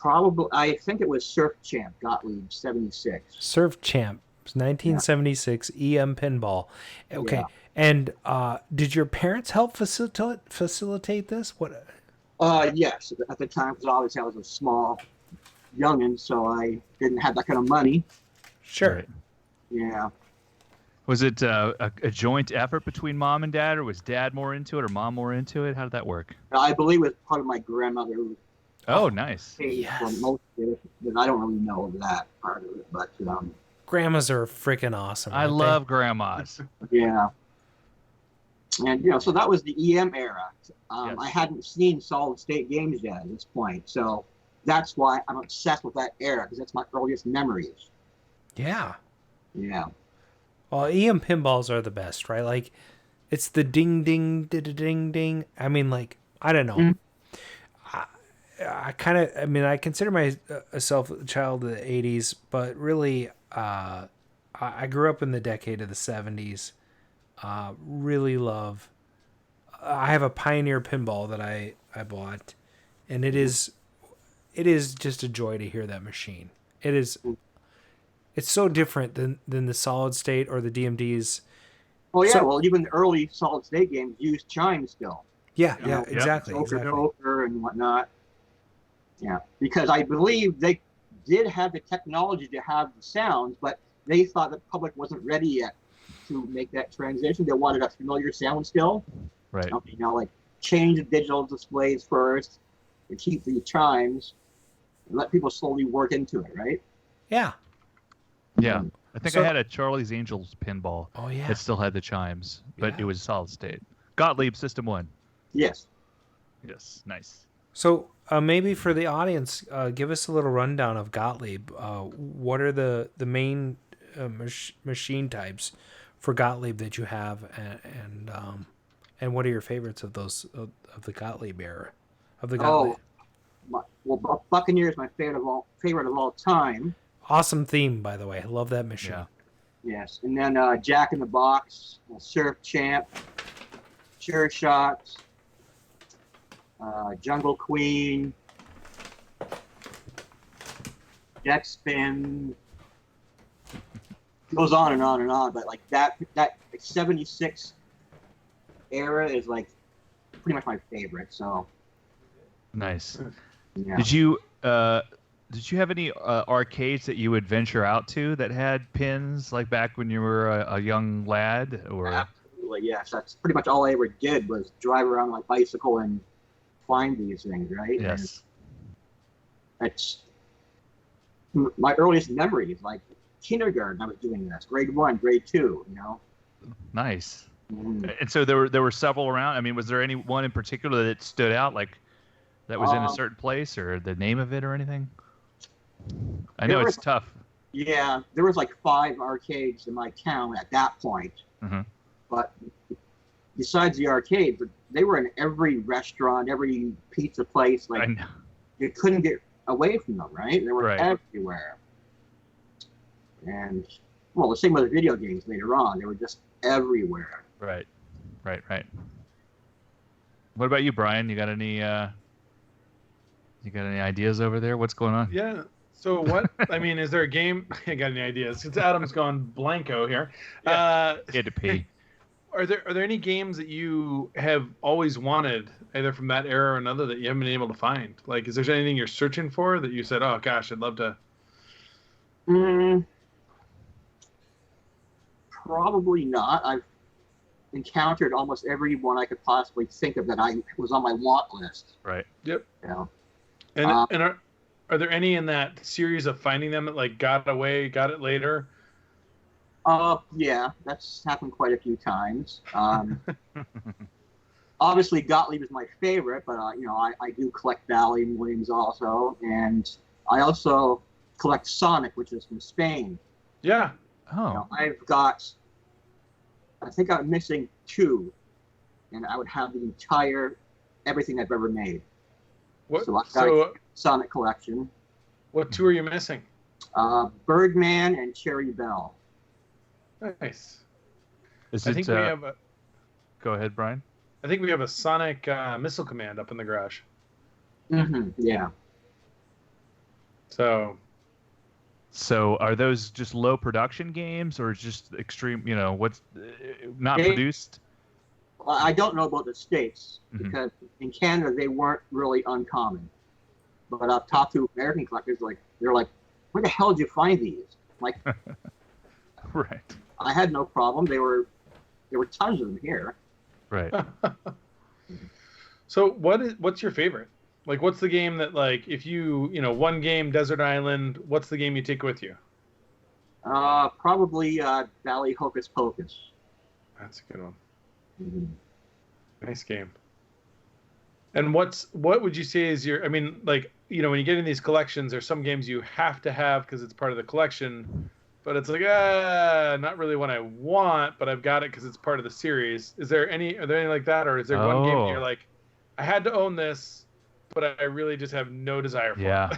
probably, I think it was Surf Champ Gottlieb 76. Surf Champ, 1976 EM pinball. Okay, Yeah. and did your parents help facilitate this? What? Yes, at the time, because obviously I was a small youngin', so I didn't have that kind of money. Sure. Yeah. Was it a joint effort between mom and dad, or was dad more into it, or mom more into it? How did that work? I believe it was part of my grandmother who Oh, nice. paid for most of it, but I don't really know that part of it. But Grandmas are freaking awesome. I aren't love grandmas. yeah. And, so that was the EM era. Yes. I hadn't seen solid state games yet at this point. So that's why I'm obsessed with that era, because that's my earliest memories. they? Yeah. Yeah. Well, EM pinballs are the best, right? Like, It's the ding ding ding ding. I mean, like, I don't know. Mm. I kind of, I mean, I consider myself a child of the 80s, but really, I grew up in the decade of the 70s. Really love. I have a Pioneer pinball that I bought, and it is just a joy to hear that machine. It's so different than the solid state or the DMDs. Oh yeah, So- well, even the early solid state games used chimes still. Yeah, You know, exactly. Joker, exactly. Joker, and whatnot. Yeah, because I believe they did have the technology to have the sounds, but they thought the public wasn't ready yet to make that transition. They wanted a familiar sound still. Right. You know, like change the digital displays first and keep the chimes and let people slowly work into it, right? Yeah. Yeah. I think So- I had a Charlie's Angels pinball. Oh, yeah. That still had the chimes, but Yeah. it was solid state. Gottlieb System 1. Yes. Yes. Nice. So maybe for the audience, give us a little rundown of Gottlieb. What are the main machine types for Gottlieb that you have, and what are your favorites of those of the Gottlieb era, of the Gottlieb? Well, Buccaneer is my favorite of all time. Awesome theme, by the way. I love that machine. Yeah. Yes, and then Jack in the Box, Surf Champ, Sure Shots, Jungle Queen, Deck Spin. Goes on and on and on, but like that 76 era is like pretty much my favorite. So Nice. yeah. Did you have any arcades that you would venture out to that had pins, like back when you were a young lad? Or Absolutely, yes. That's pretty much all I ever did was drive around my bicycle and find these things, right? yes. And that's my earliest memories. Like kindergarten, I was doing this. Grade 1, grade 2. You know. Nice. Mm. And so there were several around. I mean, was there any one in particular that stood out, like that was in a certain place, or the name of it, or anything? I know it's tough. Yeah, there was like 5 arcades in my town at that point. Mhm. But besides the arcades, they were in every restaurant, every pizza place. I Like know. you couldn't get away from them, right? They were Right. everywhere. And well, the same with the video games later on. They were just everywhere. Right. What about you, Brian? You got any ideas over there? What's going on? Yeah. So what? I mean, is there a game? I got any ideas? Since Adam's gone blanco here. He had to pee. Are there any games that you have always wanted, either from that era or another, that you haven't been able to find? Like, is there anything you're searching for that you said, "Oh gosh, I'd love to"? Probably not. I've encountered almost every one I could possibly think of that I was on my want list. Right. Yep. You know? And are there any in that series of finding them that like got away, got it later? Yeah, that's happened quite a few times. Obviously, Gottlieb is my favorite, but you know, I do collect Bally and Williams also, and I also collect Sonic, which is from Spain. Yeah. Oh. You know, I've got, I think I'm missing 2, and I would have the entire everything I've ever made. What? So I've got a Sonic collection. What 2 are you missing? Birdman and Cherry Bell. Nice. Is I it, think we have a. Go ahead, Brian. I think we have a Sonic Missile Command up in the garage. Mm-hmm. Yeah. So are those just low production games, or just extreme? You know, what's not They- produced? Well, I don't know about the States Mhm. because in Canada they weren't really uncommon. But I've talked to American collectors, they're like, where the hell did you find these? Like, Right. I had no problem. There were tons of them here. Right. So what's your favorite? Like, what's the game that, like, if you one game, Desert Island, what's the game you take with you? Probably Bally Hocus Pocus. That's a good one. Mm-hmm. Nice game. And what would you say is your? I mean, like, when you get in these collections, there's some games you have to have because it's part of the collection. but it's like not really one I want, but I've got it because it's part of the series. Are there any like that, or is there one game that you're like, I had to own this, but I really just have no desire for it?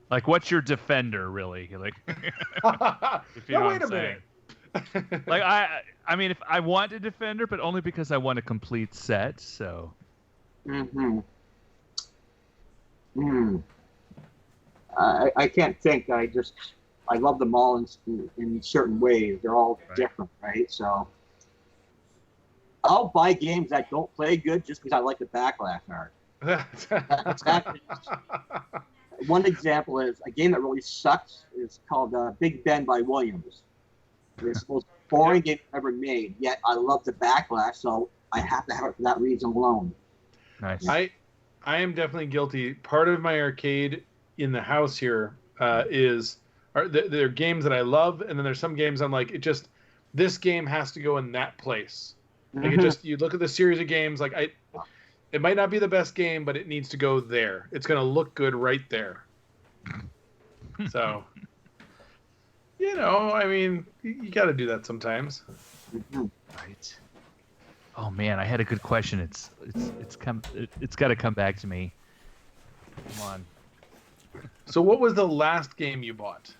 Like, what's your Defender, really? Like, if you know wait what I'm a minute. saying. Like, I mean, if I want a Defender, but only because I want a complete set, so. I can't think. I love them all in certain ways. They're all different, right? So I'll buy games that don't play good just because I like the backlash art. One example is a game that really sucks. Is called Big Ben by Williams. It's the most boring game ever made. Yet I love the backlash, so I have to have it for that reason alone. Nice. I am definitely guilty. Part of my arcade in the house here there are games that I love, and then there's some games I'm like, this game has to go in that place. Like you look at the series of games, like it might not be the best game, but it needs to go there. It's gonna look good right there. So, I mean, you got to do that sometimes. Right. Oh man, I had a good question. It's got to come back to me. Come on. So, what was the last game you bought?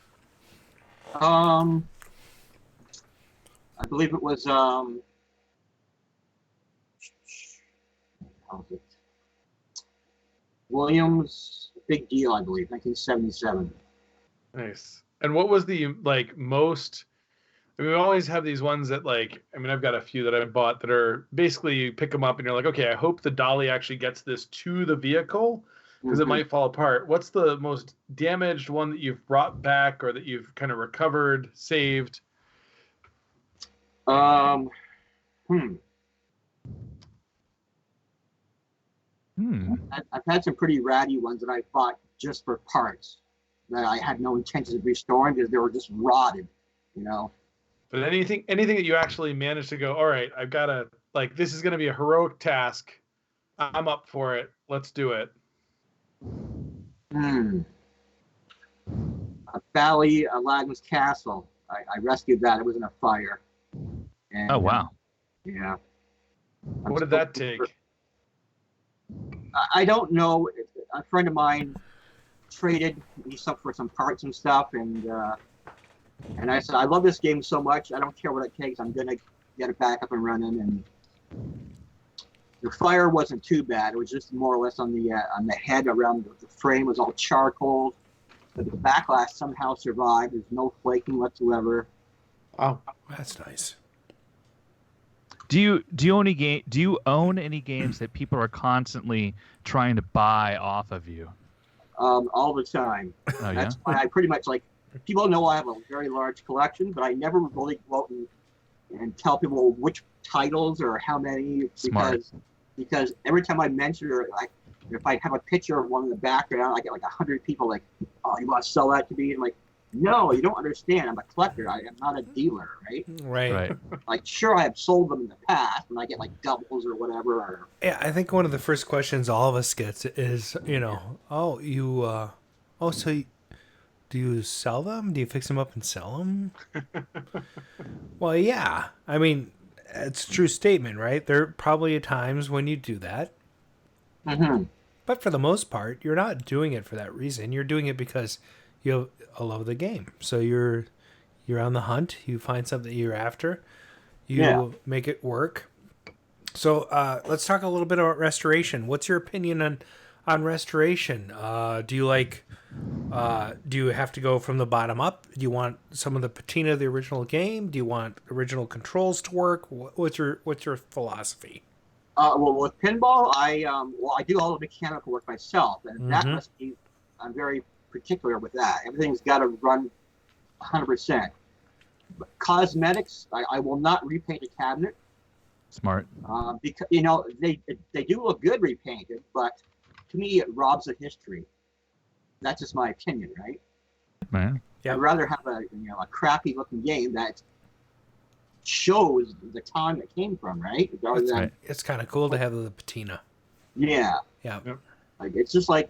I believe it was how was it? Williams Big Deal, I believe, 1977. Nice. And what was the most? I mean, we always have these ones that I've got a few that I've bought that are basically you pick them up and you're like, okay, I hope the dolly actually gets this to the vehicle because it might fall apart. What's the most damaged one that you've brought back or that you've kind of recovered, saved? I've had some pretty ratty ones that I bought just for parts that I had no intentions of restoring because they were just rotted, But anything that you actually managed to go, all right, I've got to, this is going to be a heroic task. I'm up for it. Let's do it. Bally Aladdin's Castle. I rescued that. It was in a fire. And, oh, wow. Yeah. What did that take? I don't know. A friend of mine traded me for some parts and stuff, and I said, I love this game so much. I don't care what it takes. I'm gonna get it back up and running. And the fire wasn't too bad. It was just more or less on the head around the frame. It was all charcoal. But the backlash somehow survived. There's no flaking whatsoever. Oh, that's nice. Do you own any games that people are constantly trying to buy off of you? All the time. Oh, That's why I pretty much people know I have a very large collection, but I never really go out and tell people which titles or how many because every time I mention or if I have a picture of one in the background, I get 100 people oh, you want to sell that to me? And I'm like, no, you don't understand. I'm a collector. I am not a dealer, right? Right. Sure, I have sold them in the past, and I get doubles or whatever. Yeah, I think one of the first questions all of us gets is, do you sell them? Do you fix them up and sell them? Well, yeah. I mean, it's a true statement, right? There are probably times when you do that. Mm-hmm. But for the most part, you're not doing it for that reason. You're doing it because you have a love of the game. So you're on the hunt. You find something you're after. You make it work. So let's talk a little bit about restoration. What's your opinion on restoration? Do you have to go from the bottom up? Do you want some of the patina of the original game? Do you want original controls to work? What's your philosophy? Well, with pinball, I do all the mechanical work myself, and that must be. I'm very particular with that. Everything's got to run 100%. But cosmetics, I will not repaint a cabinet. Smart. Because they do look good repainted, but to me it robs the history. That's just my opinion, right? Man. I'd rather have a crappy looking game that shows the time it came from, right? Right. It's kind of cool to have the patina. Yeah. Yeah. It's just like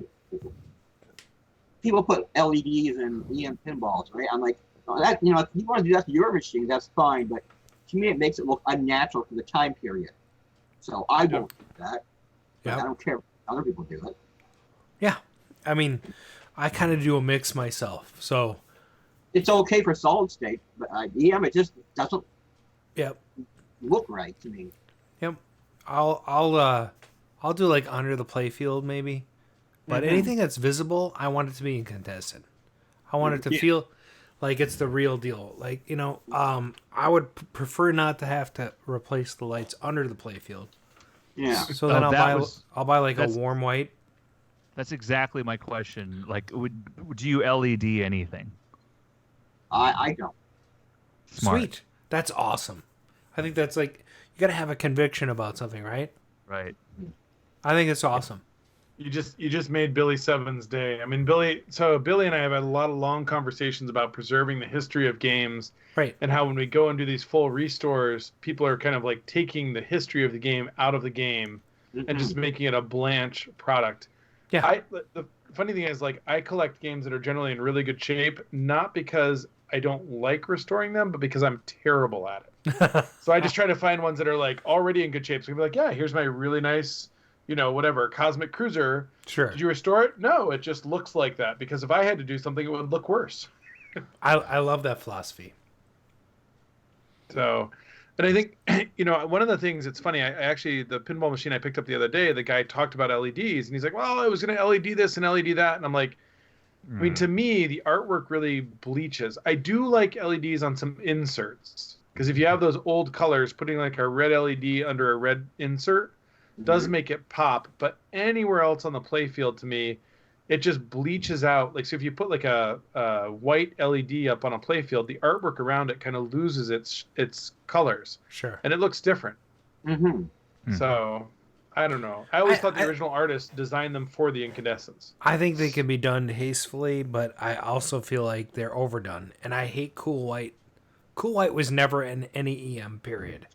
people put LEDs in EM pinballs, right? I'm like, That, you know, if you want to do that to your machine, that's fine. But to me, it makes it look unnatural for the time period. So I won't do that. Yep. I don't care if other people do it. Yeah. I mean, I kind of do a mix myself. So it's okay for solid state, but EM, it just doesn't look right to me. Yep. I'll do like under the playfield maybe. But anything that's visible, I want it to be incandescent. I want it to feel like it's the real deal. Like, you know, I would prefer not to have to replace the lights under the playfield. Yeah. So then I'll buy like a warm white. That's exactly my question. Like, do you LED anything? I don't. Smart. Sweet. That's awesome. I think that's like, you got to have a conviction about something, right? Right. I think it's awesome. You just made Billy Seven's day. I mean, Billy and I have had a lot of long conversations about preserving the history of games. Right. And how when we go and do these full restores, people are kind of like taking the history of the game out of the game and just making it a blanche product. Yeah. The funny thing is, like, I collect games that are generally in really good shape, not because I don't like restoring them, but because I'm terrible at it. So I just try to find ones that are like already in good shape. So I can be like, yeah, here's my really nice, you know, whatever, Cosmic Cruiser. Sure. Did you restore it? No, it just looks like that. Because if I had to do something, it would look worse. I love that philosophy. So, and I think, you know, one of the things, it's funny, I actually, the pinball machine I picked up the other day, the guy talked about LEDs, and he's like, well, I was going to LED this and LED that. And I'm like, I mean, to me, the artwork really bleaches. I do like LEDs on some inserts. Because if you have those old colors, putting like a red LED under a red insert does make it pop. But anywhere else on the playfield, to me, it just bleaches out. Like, so if you put like a white LED up on a playfield, the artwork around it kind of loses its colors. Sure. And it looks different. So, I don't know. I always thought the original artist designed them for the incandescence. I think they can be done hastily, but I also feel like they're overdone. And I hate Cool White. Cool White was never in any EM period.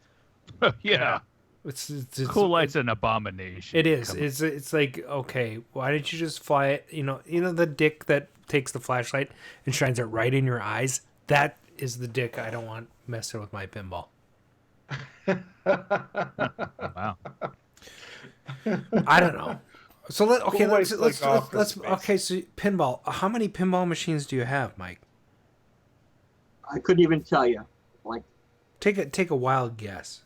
Yeah. It's Cool Light's an abomination. It is. It's like, okay, why didn't you just fly it? You know the dick that takes the flashlight and shines it right in your eyes? That is the dick I don't want messing with my pinball. Wow. I don't know. So let's so pinball. How many pinball machines do you have, Mike? I couldn't even tell you. Like, take a wild guess.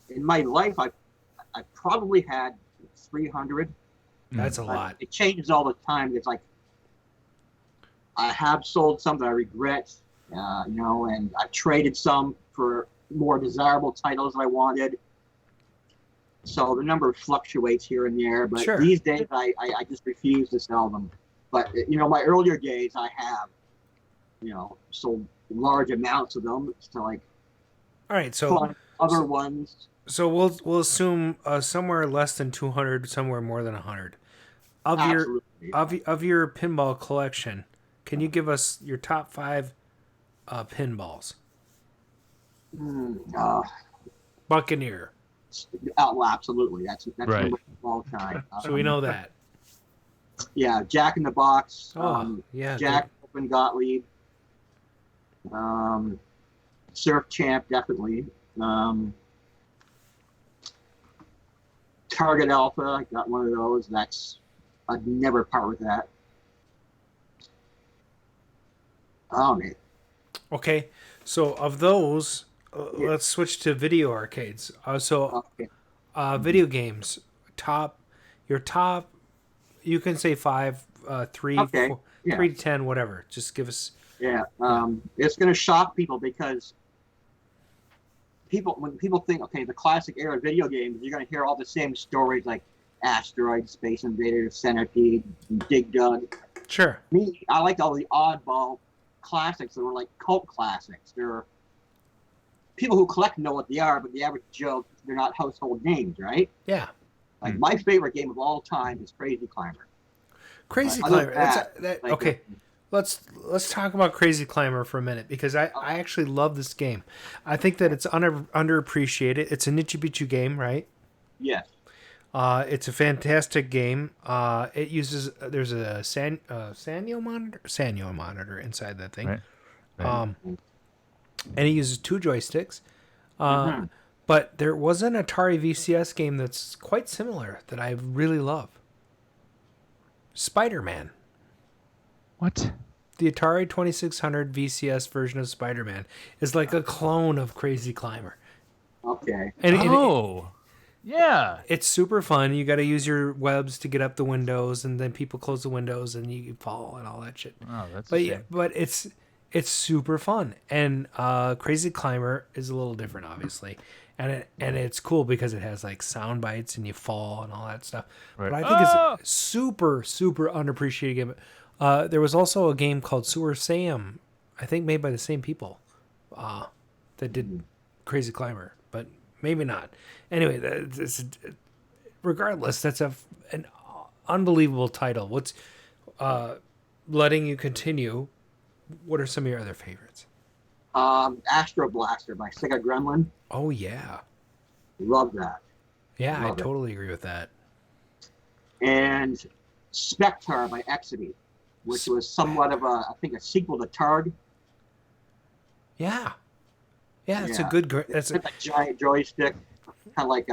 In my life, I probably had 300. That's a lot. It changes all the time. It's like I have sold some that I regret, you know, and I've traded some for more desirable titles that I wanted. So the number fluctuates here and there, but these days I just refuse to sell them. But, you know, my earlier days I have, you know, sold large amounts of them. So like, all right, so other ones. So we'll assume somewhere less than 200, somewhere more than 100 of your pinball collection. Can you give us your top 5 pinballs? Buccaneer. Oh, absolutely. That's right. number all time. So we know that. Yeah, Jack in the Box. Yeah. Jack Open Gottlieb. Surf Champ, definitely. Target Alpha, I got one of those. I'd never part with that. Oh, man. Okay, so of those, let's switch to video arcades. Video games, your top, you can say 5, 3, 4, 3 to 10, whatever. Just give us. Yeah, it's going to shock people because when people think, okay, the classic era video games, you're going to hear all the same stories like Asteroid, Space Invaders, Centipede, Dig Dug. Sure. Me, I liked all the oddball classics that were like cult classics. They're people who collect know what they are, but the average Joe, they're not household names, right? Yeah. Like my favorite game of all time is Crazy Climber. Crazy Climber. Okay. Let's talk about Crazy Climber for a minute because I actually love this game. I think that it's underappreciated. It's a Nichi Bichu game, right? Yes. It's a fantastic game. It uses there's a Sanyo monitor inside that thing. Right. And it uses 2 joysticks. But there was an Atari VCS game that's quite similar that I really love. Spider-Man. What? The Atari 2600 VCS version of Spider-Man is like a clone of Crazy Climber. Okay. Yeah. It's super fun. You got to use your webs to get up the windows, and then people close the windows, and you fall and all that shit. Oh, that's but a yeah, shame. but it's super fun. And Crazy Climber is a little different, obviously, and it's cool because it has like sound bites and you fall and all that stuff. Right. But I think it's a super underappreciated game. There was also a game called Sewer Sam, I think made by the same people that did Crazy Climber, but maybe not. Anyway, regardless, that's an unbelievable title. What's letting you continue? What are some of your other favorites? Astro Blaster by Sega Gremlin. Oh yeah, love that. Yeah, Love I totally agree with that. And Spectar by Exidy, which was somewhat of I think a sequel to Targ. Yeah, it's a good. That's a giant joystick, kind of like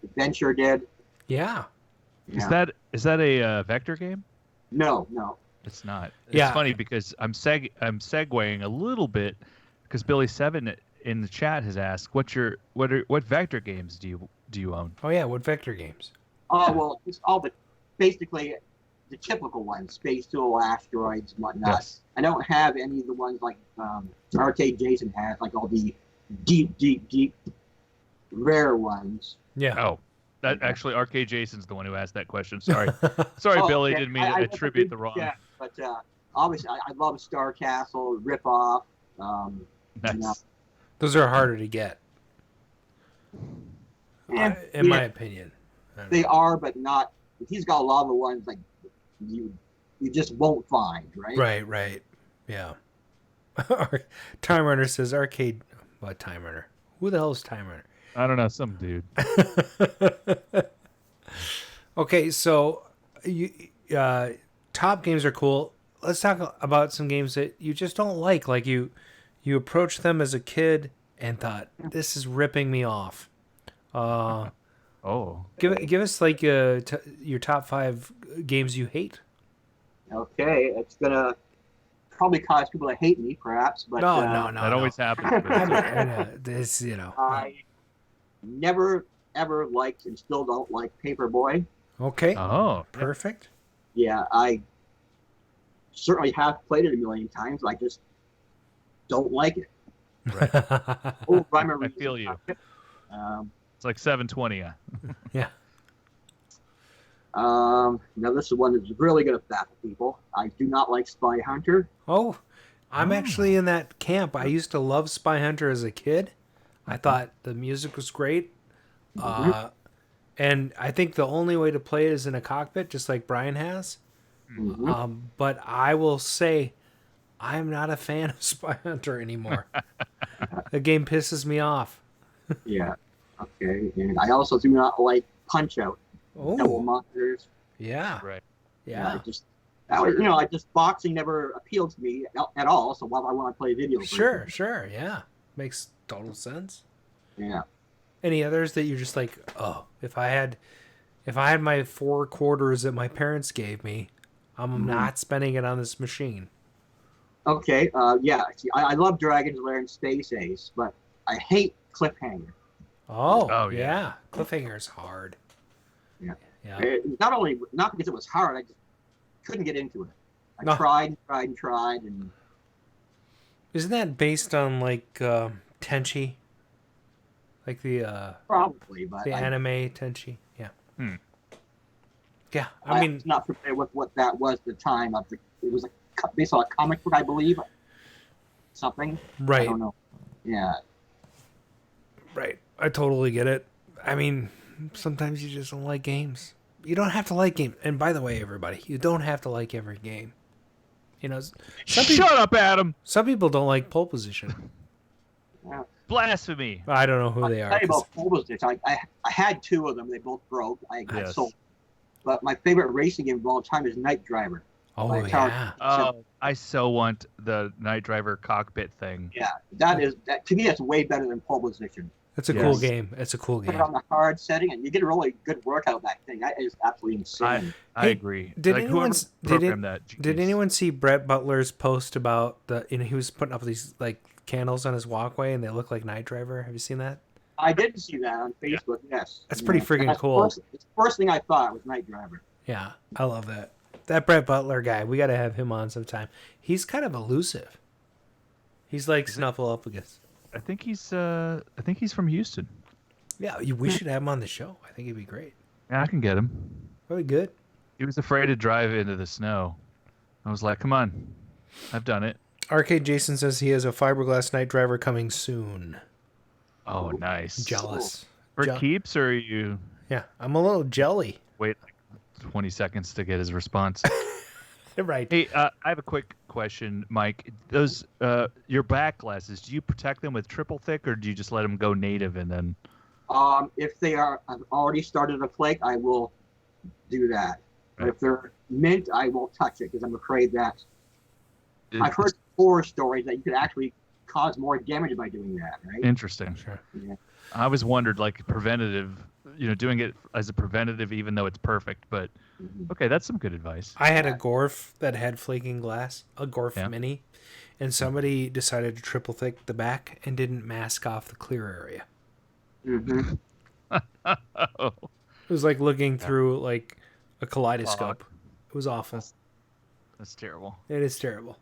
Adventure did. Yeah. Is that a vector game? No. It's not. It's funny because I'm segueing a little bit because Billy7 in the chat has asked what vector games do you own? Oh yeah, what vector games? Oh well, it's all basically the typical ones, Space Duel, Asteroids, and whatnot. Yes. I don't have any of the ones like Arcade Jason has, like all the deep, rare ones. Yeah. Oh, that actually Arcade Jason's the one who asked that question. Sorry, Billy, okay. didn't mean to attribute the wrong. Yeah, but obviously I love Star Castle, Rip Off. Nice. Those are harder to get. In my opinion. They are, but not. He's got a lot of the ones like you just won't find, right? Right. Yeah. Time Runner says arcade. What Time Runner? Who the hell is Time Runner? I don't know, some dude. Okay, so top games are cool. Let's talk about some games that you just don't like. Like you approached them as a kid and thought, this is ripping me off. Give us like your top 5 games you hate. Okay, it's gonna probably cause people to hate me, perhaps, but no. That always happens. I never ever liked and still don't like Paperboy. Okay. Oh, perfect. Yeah, I certainly have played it a million times. I just don't like it. Right. I feel you. It's like 720. Yeah. Now this is one that's really going to baffle people. I do not like Spy Hunter. Oh, I'm actually in that camp. I used to love Spy Hunter as a kid. I thought the music was great. And I think the only way to play it is in a cockpit, just like Brian has. But I will say, I'm not a fan of Spy Hunter anymore. The game pisses me off. Yeah. Okay. And I also do not like Punch Out. Double monitors. Yeah. Right. Yeah. Boxing never appealed to me at all. So why would I want to play video? Sure. Yeah. Makes total sense. Yeah. Any others that you're just like, oh, if I had my 4 quarters that my parents gave me, I'm not spending it on this machine. Okay. See, I love Dragon's Lair and Space Ace, but I hate Cliffhanger. Oh yeah. Cliffhanger's hard. Yeah. Not because it was hard, I just couldn't get into it. I tried, and isn't that based on like Tenchi? Like the probably, but the anime Tenchi. Yeah. Yeah. I mean, was not familiar with what that was at the time. It was based on a comic book, I believe. Something. Right. I don't know. Yeah. Right. I totally get it. I mean, sometimes you just don't like games. You don't have to like games. And by the way, everybody, you don't have to like every game. Shut up, Adam. Some people don't like Pole Position. Yeah. Blasphemy. I don't know who they I'll are. tell you 'cause- about pole position. I had 2 of them. They both broke. I Yes. sold. But my favorite racing game of all time is Night Driver. Oh, by Atari. yeah. Oh, I so want the Night Driver cockpit thing. Yeah, that to me that's way better than pole position. It's a Yes. cool game. It's a cool Put game. it on the hard setting, and you get a really good workout that thing. That is absolutely insane. I agree. Did like, anyone whoever programmed that? did anyone see Brett Butler's post about he was putting up these like candles on his walkway and they look like Night Driver? Have you seen that? I did see that on Facebook. Yes, That's pretty freaking That's cool. It's the first thing I thought was Night Driver. Yeah, I love that. That Brett Butler guy, we got to have him on sometime. He's kind of elusive. He's like Snuffleupagus. I think he's from Houston. Yeah, we should have him on the show. I think he'd be great. Yeah, I can get him. Really good. He was afraid to drive into the snow. I was like, come on, I've done it. Arcade Jason says he has a fiberglass Night Driver coming soon. Oh, nice. Jealous. For keeps, or are you? Yeah, I'm a little jelly. Wait like 20 seconds to get his response. Right. Hey, I have a quick question, Mike. Those your back glasses, do you protect them with triple thick, or do you just let them go native and then? If they are I've already started to flake, I will do that. But if they're mint, I won't touch it because I'm afraid that I've heard horror stories that you could actually cause more damage by doing that. Right? Interesting. Sure. Yeah. I always wondered, like, preventative, doing it as a preventative, even though it's perfect. But okay, that's some good advice. I had a Gorf that had flaking glass, a Gorf Mini, and somebody decided to triple thick the back and didn't mask off the clear area. Mm-hmm. Oh. It was like looking through like a kaleidoscope. It was awful. That's terrible. It is terrible.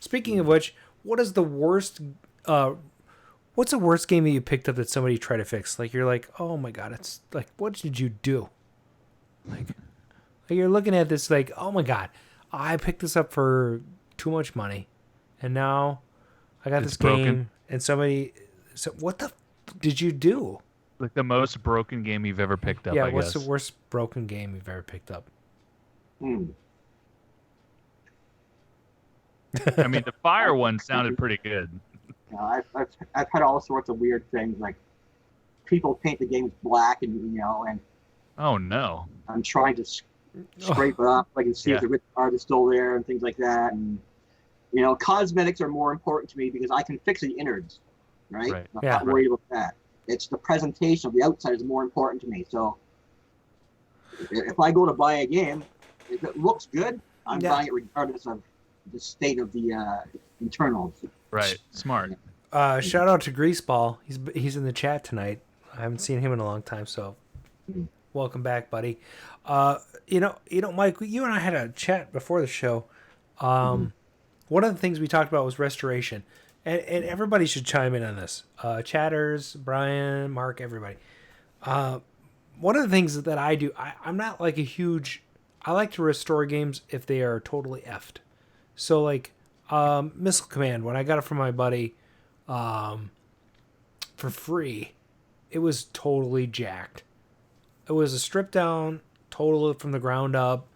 Speaking of which, what is the worst? What's the worst game that you picked up that somebody tried to fix? Like you're like, oh my god, it's like, what did you do? Like you're looking at this like, oh my god, I picked this up for too much money, and now I got It's this game, broken. and somebody. So what the did you do? Like the most broken game you've ever picked up. Yeah, I what's guess. the worst broken game you've ever picked up? I mean, the fire one sounded pretty good. I've had all sorts of weird things, like people paint the games black, and and Oh no. I'm trying to scrape it up, like, and see if the rich card is still there and things like that. And cosmetics are more important to me because I can fix the innards, right? I'm not worried about that. It's the presentation of the outside is more important to me. So if I go to buy a game, if it looks good, I'm buying it regardless of the state of the internals. Right. Smart. Shout out to Greaseball. He's in the chat tonight. I haven't seen him in a long time, so welcome back, buddy. Mike, you and I had a chat before the show. One of the things we talked about was restoration, and everybody should chime in on this. Chatters, Brian, Mark, everybody. One of the things that I do, I'm not like a huge. I like to restore games if they are totally effed. So like Missile Command, when I got it from my buddy for free, it was totally jacked. It was a stripped down, total from the ground up,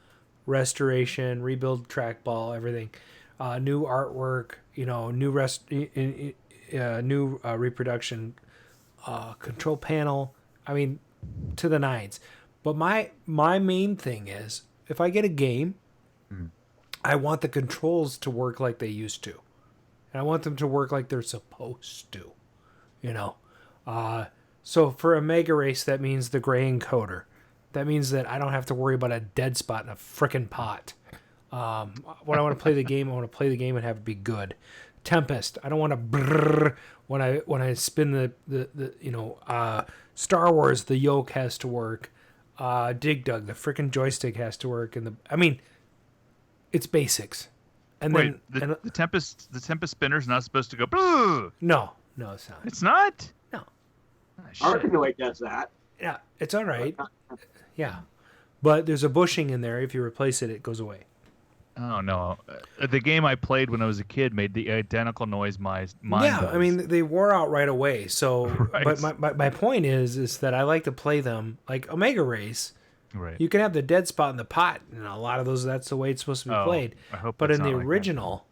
restoration, rebuild trackball, everything, new artwork, new reproduction, control panel. I mean, to the nines. But my main thing is, if I get a game, I want the controls to work like they used to. And I want them to work like they're supposed to. So for a Mega Race, that means the gray encoder. That means that I don't have to worry about a dead spot in a frickin' pot. When I want to play the game, I want to play the game and have it be good. Tempest, I don't want to brrr when I spin the Star Wars, the yoke has to work. Dig Dug, the frickin' joystick has to work, and it's basics. And Wait, then the Tempest spinner's not supposed to go. Boo! No, it's not. It's not. No. Arcanoid does that. Yeah, it's all right. Yeah, but there's a bushing in there. If you replace it, it goes away. Oh no! The game I played when I was a kid made the identical noise mine Yeah, does. I mean they wore out right away. So, Right. but my point is that I like to play them like Omega Race. Right. You can have the dead spot in the pot, and a lot of those that's the way it's supposed to be played. I hope but that's in the not like that. original,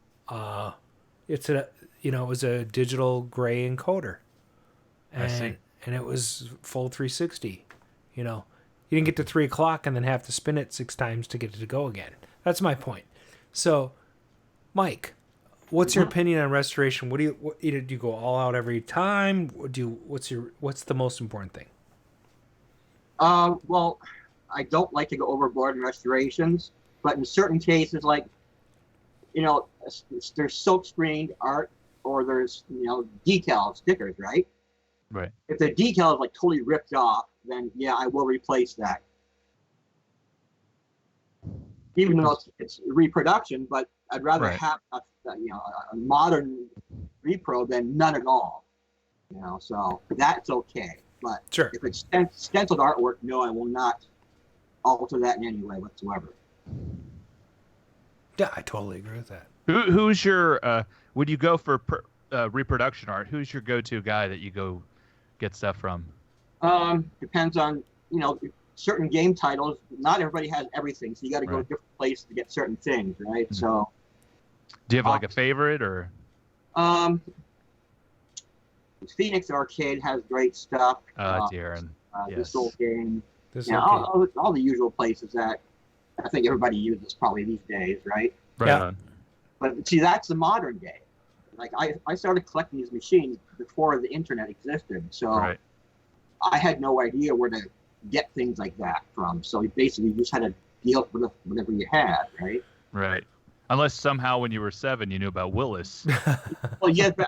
it's it was a digital gray encoder. I see. And it was full 360. You didn't get to 3 o'clock and then have to spin it 6 times to get it to go again. That's my point. So, Mike, what's your opinion on restoration? Do you go all out every time? What's the most important thing? Well, I don't like to go overboard in restorations, but in certain cases, like, there's silk screened art or there's, decal stickers, right? Right. If the decal is like totally ripped off, then yeah, I will replace that. Even though it's reproduction, but I'd rather have a modern repro than none at all. So that's okay. But sure. If it's stenciled artwork, no, I will not alter that in any way whatsoever. Yeah, I totally agree with that. Who's your when you go for reproduction art? Who's your go-to guy that you go get stuff from? Depends on certain game titles. Not everybody has everything, so you got to go to different places to get certain things, right? Mm-hmm. So, do you have like a favorite or? Phoenix Arcade has great stuff. Darren. Yes. This old game. All the usual places that I think everybody uses probably these days, right? Right. But see, that's the modern day. Like I started collecting these machines before the internet existed, so I had no idea where to get things like that from. So basically, you just had to deal with whatever you had, right? Right. Unless somehow when you were 7, you knew about Willis. Well, yes, but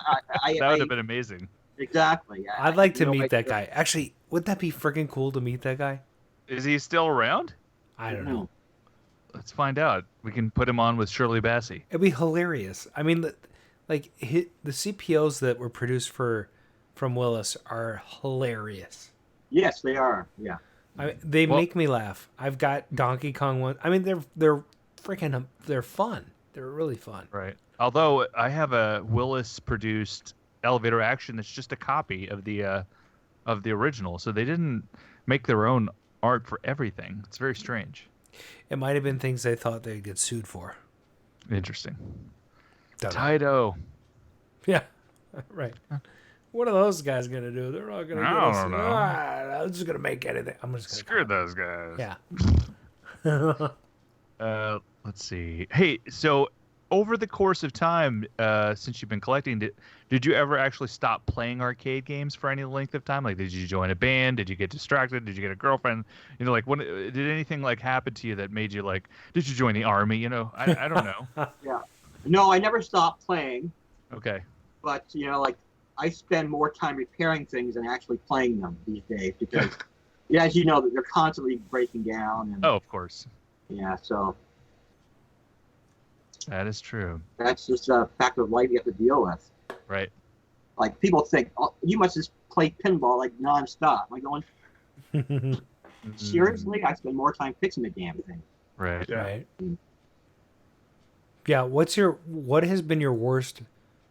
that would have been amazing. Exactly. I'd like to meet that guy. Actually, would that be freaking cool to meet that guy? Is he still around? I don't know. Let's find out. We can put him on with Shirley Bassey. It'd be hilarious. I mean, the CPOs that were produced from Willis are hilarious. Yes, they are. Yeah. They make me laugh. I've got Donkey Kong one. I mean, they're freaking they're fun. They're really fun. Right. Although I have a Willis produced elevator action that's just a copy of the original, so they didn't make their own art for everything. It's very strange. It might have been things they thought they'd get sued for. Interesting. Taito. Yeah. Right. What are those guys gonna do? They're not gonna. I don't know. I'm just gonna make anything. I'm just gonna screw those guys. Yeah. Let's see. Hey, so over the course of time, since you've been collecting, did you ever actually stop playing arcade games for any length of time? Like, did you join a band? Did you get distracted? Did you get a girlfriend? Like, when did anything like happen to you that made you like? Did you join the army? I don't know. Yeah. No, I never stopped playing. Okay. But like I spend more time repairing things than actually playing them these days because, as you know, they're constantly breaking down. And, of course. Yeah. So. That is true. That's just a fact of life you have to deal with. Right. Like people think, oh, you must just play pinball like nonstop. I'm going, seriously? I spend more time fixing the damn thing. Right. Yeah. Right. Yeah. What has been your worst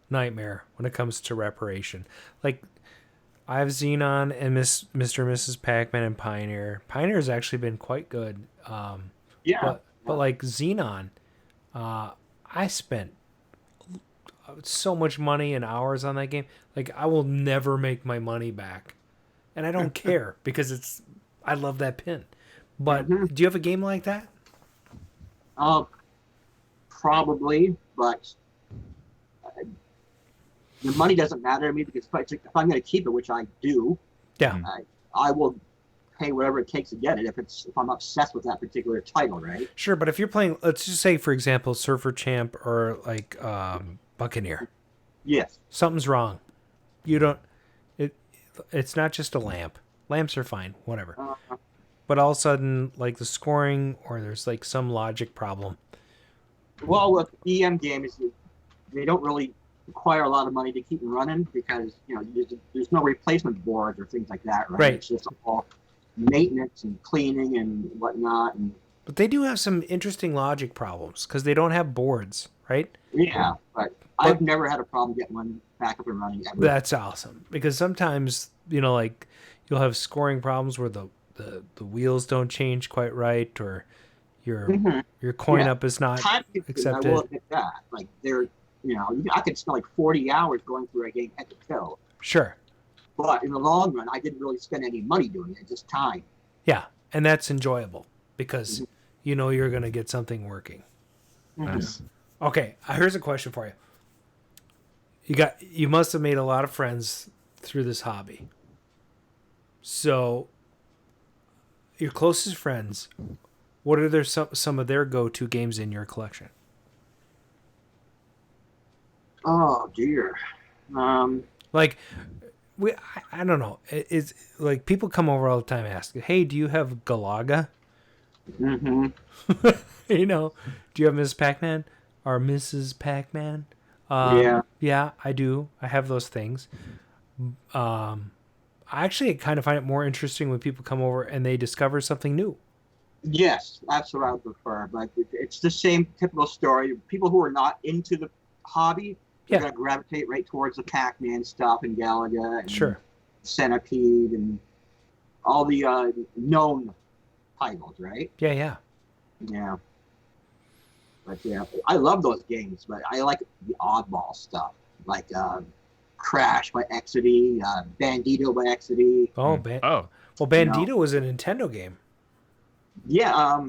nightmare when it comes to reparation? Like, I have Xenon and Mr. and Mrs. Pac-Man and Pioneer. Pioneer has actually been quite good. But like Xenon, I spent so much money and hours on that game. Like, I will never make my money back. And I don't care because I love that pin. But do you have a game like that? Probably, but the money doesn't matter to me because if I'm going to keep it, which I do, I will pay whatever it takes to get it if I'm obsessed with that particular title, right? Sure, but if you're playing, let's just say, for example, Surfer Champ or like Buccaneer. Yes. Something's wrong. You don't. It's not just a lamp. Lamps are fine, whatever. But all of a sudden, like the scoring or there's like some logic problem. Well, with EM games, they don't really require a lot of money to keep them running because there's no replacement boards or things like that, right? Right. It's just all maintenance and cleaning and whatnot. But they do have some interesting logic problems because they don't have boards, right? Yeah, but I've never had a problem getting one back up and running ever. That's awesome because sometimes like you'll have scoring problems where the wheels don't change quite right or your coin up is not accepted. I will admit that. Like I could spend like 40 hours going through a game head to toe. Sure. But in the long run, I didn't really spend any money doing it, just time. Yeah, and that's enjoyable because you know you're going to get something working. Nice. Okay, here's a question for you. You must have made a lot of friends through this hobby. So, your closest friends, what are some of their go-to games in your collection? Oh dear. Like, I don't know. It's like people come over all the time and ask, "Hey, do you have Galaga?" Mm-hmm. You know, do you have Ms. Pac-Man or Mrs. Pac-Man? Yeah, I do. I have those things. I actually kind of find it more interesting when people come over and they discover something new. Yes, that's what I would prefer. But it's the same typical story. People who are not into the hobby are going to gravitate right towards the Pac-Man stuff and Galaga and Centipede and all the known titles, right? Yeah. But yeah, I love those games, but I like the oddball stuff, like Crash by Exidy, Bandito by Exidy. Well, Bandito was a Nintendo game. Yeah,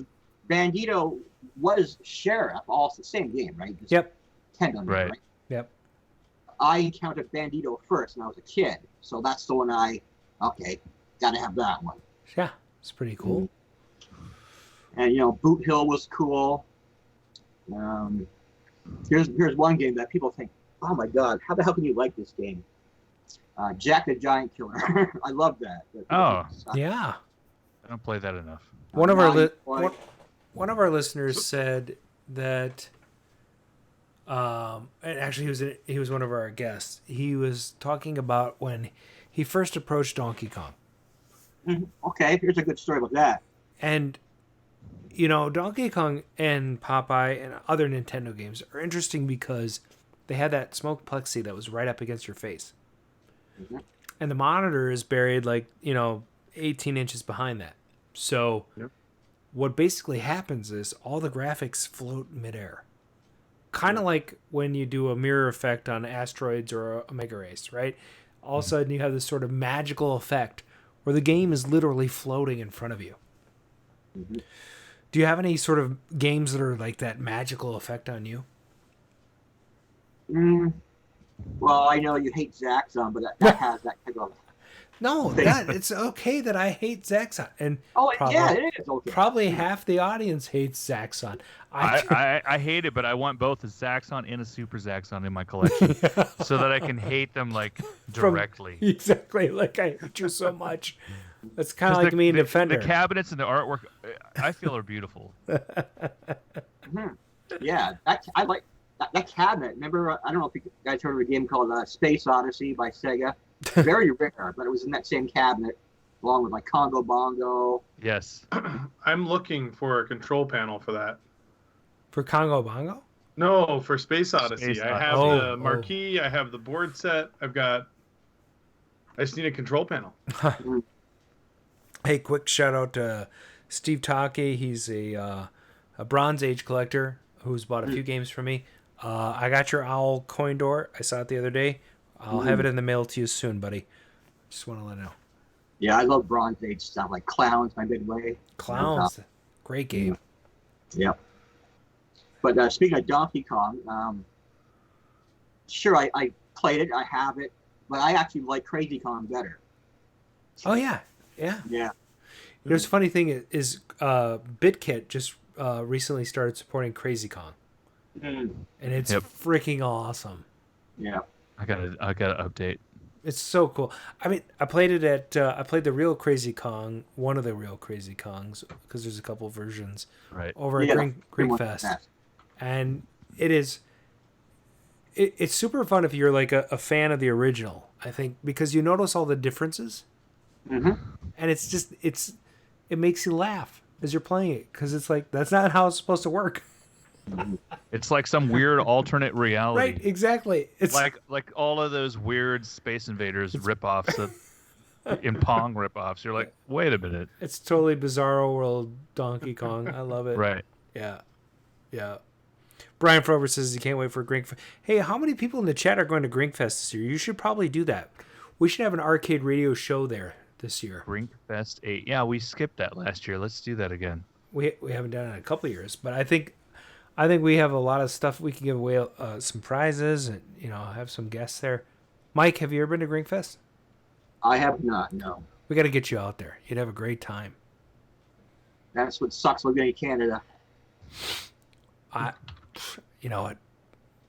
Bandito was Sheriff, all the same game, right? Just Nintendo, right? Yep. I encountered Bandito first when I was a kid, so that's the one gotta have that one. Yeah, it's pretty cool. And Boot Hill was cool. Here's one game that people think, oh my god, how the hell can you like this game? Jack the Giant Killer. I love that. Yeah. I don't play that enough. One of our listeners said that, and actually he was one of our guests. He was talking about when he first approached Donkey Kong. Okay, here's a good story about that. And Donkey Kong and Popeye and other Nintendo games are interesting because they had that smoke plexi that was right up against your face. And the monitor is buried 18 inches behind that. So what basically happens is all the graphics float in midair. Kind of like when you do a mirror effect on Asteroids or Omega Race, right? All of a sudden you have this sort of magical effect where the game is literally floating in front of you. Do you have any sort of games that are like that magical effect on you? Well, I know you hate Zaxxon, but that has that kind of... No, it's okay that I hate Zaxxon. And it is okay. Probably half the audience hates Zaxxon. I hate it, but I want both a Zaxxon and a Super Zaxxon in my collection so that I can hate them directly. Exactly, like I hate you so much. That's kind of like me and Defender. The cabinets and the artwork, I feel, are beautiful. Yeah, I like that cabinet. Remember, I don't know if you guys heard of a game called Space Odyssey by Sega. Very rare, but it was in that same cabinet, along with Congo Bongo. Yes. I'm looking for a control panel for that. For Congo Bongo? No, for Space Odyssey. I have the marquee. I have the board set. I just need a control panel. Hey, quick shout out to Steve Take. He's a Bronze Age collector who's bought a few games for me. I got your Owl coin door. I saw it the other day. I'll have it in the mail to you soon, buddy. Just want to let you know. Yeah, I love Bronze Age stuff like Clowns by Midway. Clowns, great game. Yeah. But speaking of Donkey Kong, sure, I played it. I have it, but I actually like Crazy Kong better. Oh yeah. There's a funny thing is BitKit just recently started supporting Crazy Kong, and it's freaking awesome. Yeah. I gotta update. It's so cool. I mean, I played it at I played the real Crazy Kong, one of the real Crazy Kongs, because there's a couple versions over at Green Fest, and it's super fun if you're like a fan of the original. I think because you notice all the differences, and it makes you laugh as you're playing it because it's like that's not how it's supposed to work. It's like some weird alternate reality. Right, exactly. It's like all of those weird Space Invaders ripoffs in Pong ripoffs. You're like, wait a minute. It's totally Bizarro World Donkey Kong. I love it. Right. Yeah. Brian Frober says he can't wait for Grinkfest. Hey, how many people in the chat are going to Grinkfest this year? You should probably do that. We should have an arcade radio show there this year. Grinkfest 8. Yeah, we skipped that last year. Let's do that again. We haven't done it in a couple of years, but I think we have a lot of stuff we can give away, some prizes, and have some guests there. Mike, have you ever been to Grinkfest? I have not. No. We got to get you out there. You'd have a great time. That's what sucks living in Canada. You know what?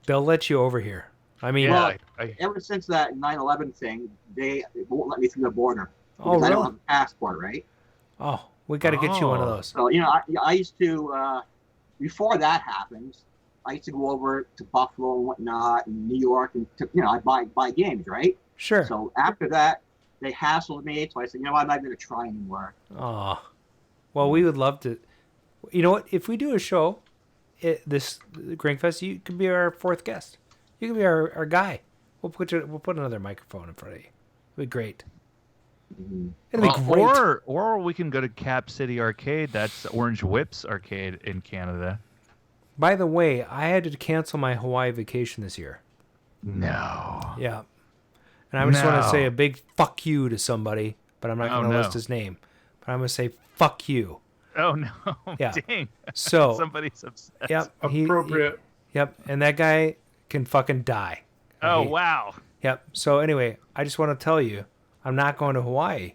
They'll let you over here. I mean, ever since that 9/11 thing, they won't let me through the border. Oh, really? I don't have a passport, right? Oh, we got to get you one of those. So I used to before that happened, I used to go over to Buffalo and whatnot, and New York, and I buy games, right? Sure. So after that, they hassled me, so I said, I'm not going to try anymore. Oh, well, we would love to. You know what? If we do a show, this Grinkfest, you can be our fourth guest. You can be our guy. We'll put another microphone in front of you. It'll be great. Mm-hmm. It'll be great. Or we can go to Cap City Arcade. That's Orange Whip's arcade in Canada. By the way, I had to cancel my Hawaii vacation this year. No. Yeah. And I just want to say a big fuck you to somebody, but I'm not going to list his name. But I'm going to say fuck you. Oh, no. Yeah. Dang. So somebody's upset. Yep. Appropriate. Yep. And that guy can fucking die. Oh, wow. Yep. So anyway, I just want to tell you, I'm not going to Hawaii,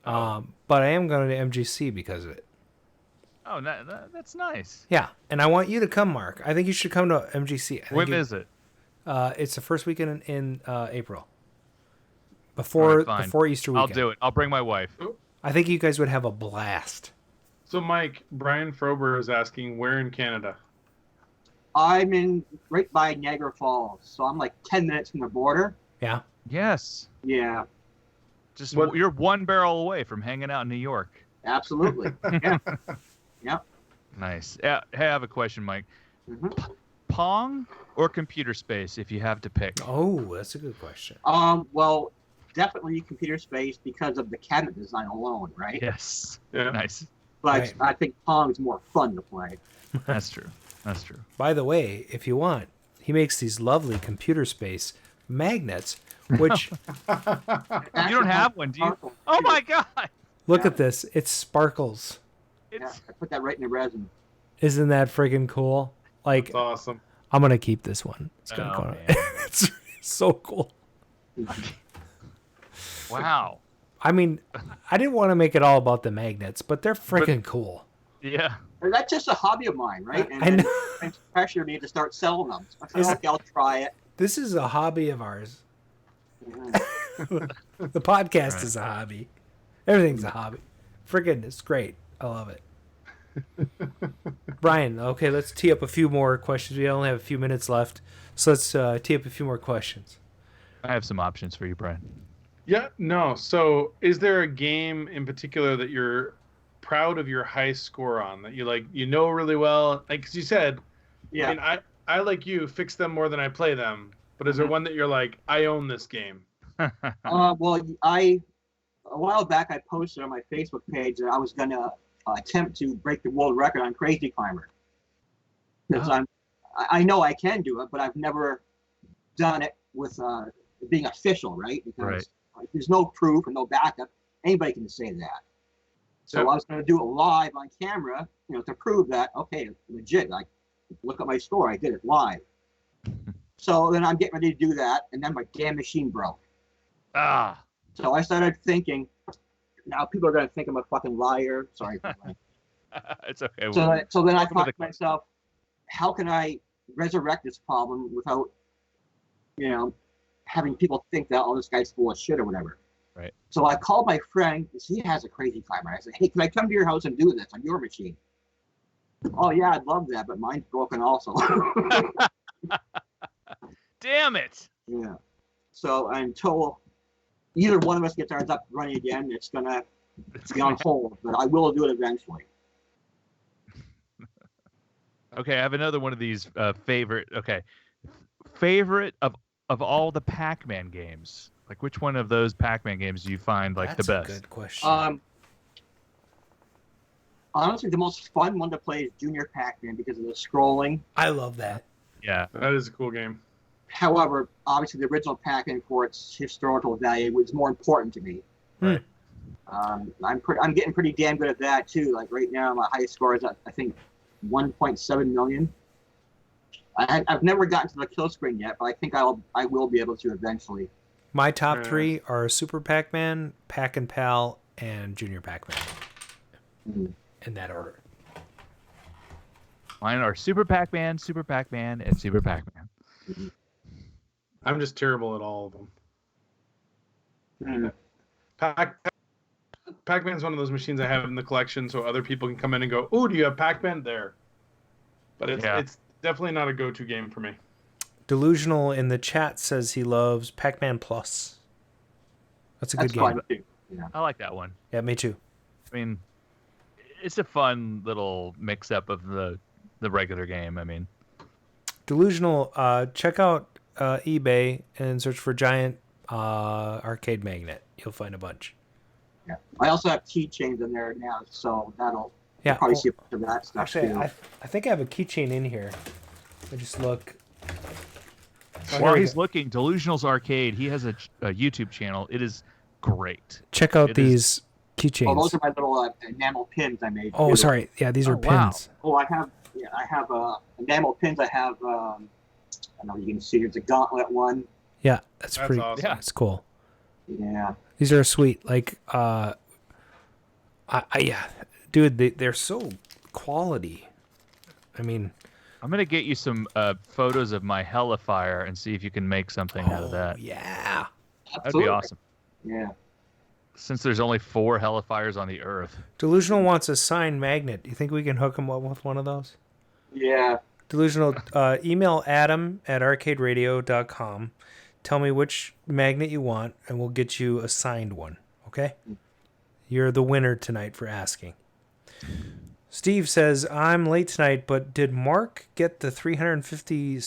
but I am going to MGC because of it. Oh, that's nice. Yeah. And I want you to come, Mark. I think you should come to MGC. When is it? It's the first weekend in April. Before Easter weekend. I'll do it. I'll bring my wife. I think you guys would have a blast. So, Mike, Brian Frober is asking, where in Canada? I'm right by Niagara Falls, so I'm like 10 minutes from the border. Yeah. Yes. Yeah. Just you're one barrel away from hanging out in New York. Absolutely. Yeah. Yep. Nice. Yeah. Hey, I have a question, Mike. Mm-hmm. Pong or computer space, if you have to pick? Oh, that's a good question. Well, definitely computer space because of the cabinet design alone, right? Yes. Yeah. Nice. But I think Pong is more fun to play. That's true. That's true. By the way, if you want, he makes these lovely computer space magnets, which you don't have one, do you? Oh my God! Look at this. It sparkles. Yeah, I put that right in the resin. Isn't that friggin' cool? Like, that's awesome. I'm gonna keep this one. It's gonna go. It's so cool. Wow. I mean, I didn't want to make it all about the magnets, but they're freaking cool. Yeah. That's just a hobby of mine, right? And I know. It's pressure me to start selling them. So I said, okay, I'll try it. This is a hobby of ours. The podcast is a hobby. Everything's a hobby. Friggin', it's great. I love it. Brian, okay, let's tee up a few more questions. We only have a few minutes left, so let's tee up a few more questions. I have some options for you, Brian. Yeah, no. So, is there a game in particular that you're proud of your high score on that you really well? Like, 'cause you said, yeah. I mean, I like you fix them more than I play them. But is there one that you're like, I own this game? Well, a while back I posted on my Facebook page that I was gonna attempt to break the world record on Crazy Climber. Because I know I can do it, but I've never done it with being official, right? Because there's no proof and no backup. Anybody can say that. So I was going to do it live on camera, to prove that, okay, legit. Like, look at my score. I did it live. So then I'm getting ready to do that, and then my damn machine broke. So I started thinking, now people are going to think I'm a fucking liar. Sorry. It's okay. So then I thought to myself, how can I resurrect this problem without, having people think that, this guy's full of shit or whatever. Right. So I called my friend, because he has a Crazy Climber. I said, hey, can I come to your house and do this on your machine? Oh, yeah, I'd love that, but mine's broken also. Damn it. Yeah. So until either one of us gets ours up running again, it's going to be on hold, but I will do it eventually. Okay, I have another one of these favorite of all the Pac-Man games. Like, which one of those Pac-Man games do you find the best? That's a good question. Honestly, the most fun one to play is Junior Pac-Man because of the scrolling. I love that. Yeah. That is a cool game. However, obviously the original Pac-Man for its historical value was more important to me. Right. I'm getting pretty damn good at that too. Like right now, my highest score is I think 1.7 million. I've never gotten to the kill screen yet, but I think I will be able to eventually. My top three are Super Pac-Man, Pac-and-Pal, and Junior Pac-Man. In that order. Mine are Super Pac-Man, Super Pac-Man, and Super Pac-Man. I'm just terrible at all of them. Pac-Man's one of those machines I have in the collection, so other people can come in and go, "Oh, do you have Pac-Man?" There. But it's definitely not a go-to game for me. Delusional in the chat says he loves Pac-Man Plus. That's a good game. Fun too. Yeah. I like that one. Yeah, me too. I mean, it's a fun little mix-up of the regular game. I mean, Delusional, check out eBay and search for Giant Arcade Magnet. You'll find a bunch. Yeah. I also have keychains in there now, so that'll well, probably see a bunch of that stuff actually, too. I think I have a keychain in here. I just look. While he's looking, Delusional's Arcade, he has a YouTube channel. It is great. Check out these keychains. Oh, those are my little enamel pins I made. Oh, too. sorry. Yeah, these are pins. Oh, I have enamel pins. I have I don't know if you can see. It's a gauntlet one. Yeah, that's pretty. Awesome. Yeah, it's cool. Yeah. These are sweet. Like, dude, they're so quality. I mean, I'm gonna get you some photos of my Hellifier and see if you can make something out of that. Yeah, that'd be awesome. Yeah. Since there's only 4 Hellifiers on the Earth. Delusional wants a signed magnet. Do you think we can hook him up with one of those? Yeah. Delusional, email adam@arcaderadio.com. Tell me which magnet you want, and we'll get you a signed one. Okay? You're the winner tonight for asking. Steve says, I'm late tonight, but did Mark get the 350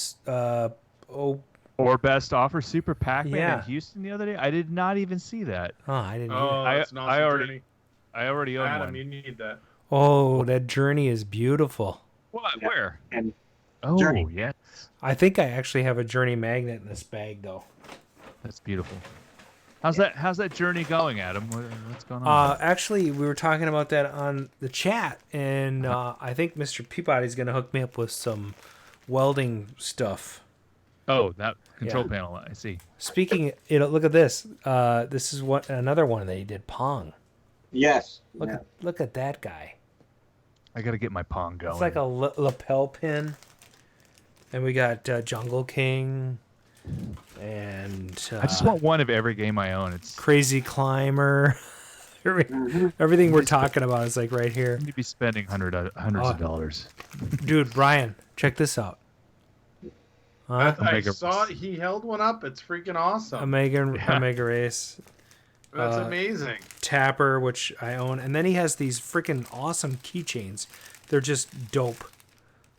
or best offer Super Pac-Man in Houston the other day? I did not even see that. Oh, I didn't that's an awesome journey. I already own Adam, one. you need that. Oh, that journey is beautiful. What? Yeah. Where? And Journey. Yes. I think I actually have a Journey magnet in this bag, though. That's beautiful. How's that journey going, Adam? What's going on? Actually, we were talking about that on the chat, and I think Mr. Peabody's going to hook me up with some welding stuff. Oh, that control panel. I see. Speaking, look at this. This is another one that he did. Pong. Yes. Look at that guy. I got to get my Pong going. It's like a lapel pin, and we got Jungle King, and I just want one of every game I own. It's Crazy Climber. Everything we're talking about is like right here. You'd be spending hundreds of dollars. Dude, Brian, check this out. I saw he held one up. It's freaking awesome. Omega Race. That's amazing. Tapper, which I own, and then he has these freaking awesome keychains. They're just dope,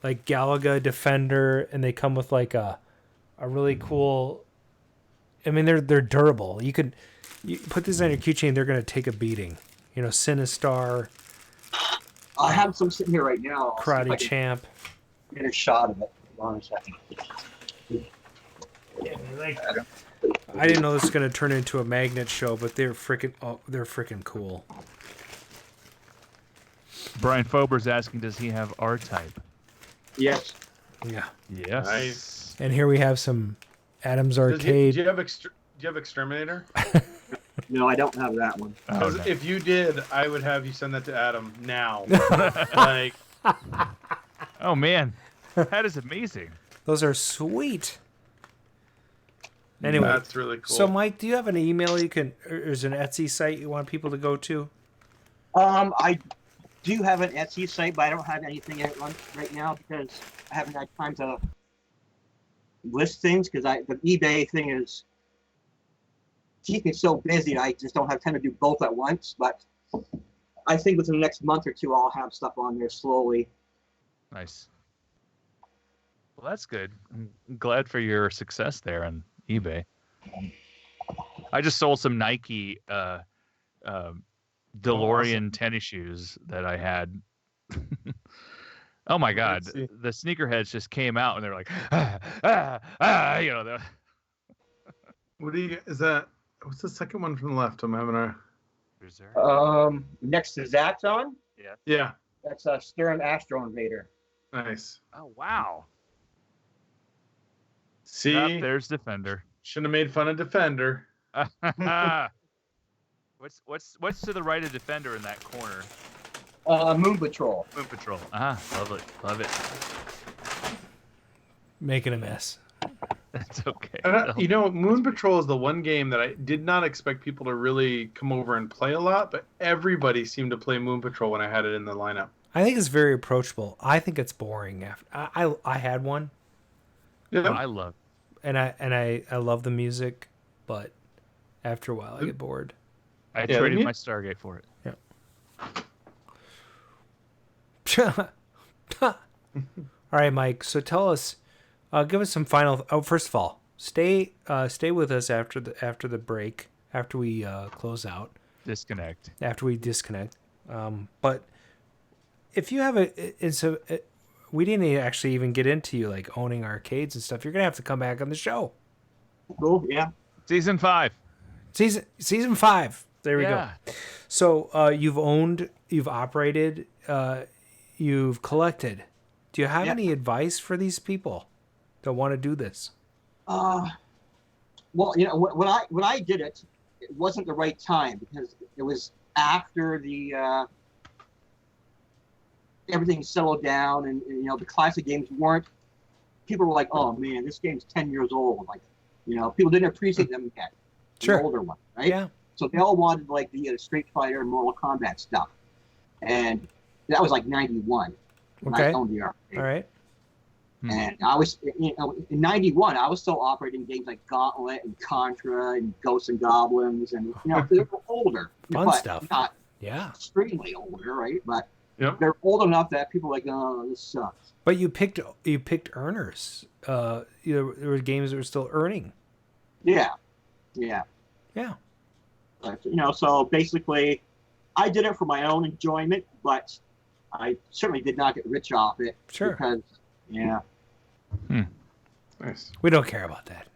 like Galaga Defender, and they come with like a really cool. I mean, they're durable. You put these on your keychain, they're gonna take a beating. You know, Sinistar. I have some sitting here right now. Karate Champ. Get a shot of it. Hold on a second. Yeah, I didn't know this was gonna turn into a magnet show, but they're freaking cool. Brian Fober's asking, does he have R-Type? Yes. Yeah. Yes. Nice. And here we have some Adams Arcade. Do you have Exterminator? No, I don't have that one. If you did, I would have you send that to Adam now. Like, oh man, that is amazing. Those are sweet. Anyway, that's really cool. So, Mike, do you have an email or is an Etsy site you want people to go to? I do have an Etsy site, but I don't have anything right now because I haven't had time to list things because the eBay thing is keeping me so busy. I just don't have time to do both at once. But I think within the next month or two, I'll have stuff on there slowly. Nice. Well, that's good. I'm glad for your success there on eBay. I just sold some Nike DeLorean tennis shoes that I had. Oh my God, the sneakerheads just came out and they're like, you know. What do you? Is that? What's the second one from the left? I'm having a. Next to Zaxxon. Yeah. Yeah. That's a Stern Astro Invader. Nice. Oh wow. See, there's Defender. Shouldn't have made fun of Defender. What's to the right of Defender in that corner? Moon Patrol. Moon Patrol. Love it. Making a mess. That's okay. You know, Moon Patrol is the one game that I did not expect people to really come over and play a lot, but everybody seemed to play Moon Patrol when I had it in the lineup. I think it's very approachable. I think it's boring. I had one. Yeah, I love. And I love the music, but after a while I get bored. I traded my Stargate for it. Yeah. All right, Mike. So tell us, give us some final. Oh, first of all, stay with us after the break. After we close out. Disconnect. After we disconnect. But if you have we didn't actually even get into you like owning arcades and stuff. You're gonna have to come back on the show. Cool. Yeah. Season 5. Season 5. There we go. So you've owned, you've operated, you've collected. Do you have any advice for these people that want to do this? Well, you know, when I did it, it wasn't the right time because it was after the everything settled down, and you know the classic games weren't. People were like, "Oh man, this game's 10 years old." Like, you know, people didn't appreciate them yet. Sure. The older one, right? Yeah. So they all wanted like the Street Fighter and Mortal Kombat stuff, and that was like 91 when I owned the arcade. All right. And I was, you know, in 91, I was still operating games like Gauntlet and Contra and Ghosts and Goblins, and you know, they were older. Fun stuff. Not extremely older, right? But they're old enough that people are like, oh, this sucks. But you picked earners. There were games that were still earning. Yeah. But, you know, so basically, I did it for my own enjoyment, but I certainly did not get rich off it. Sure. Because, Nice. We don't care about that.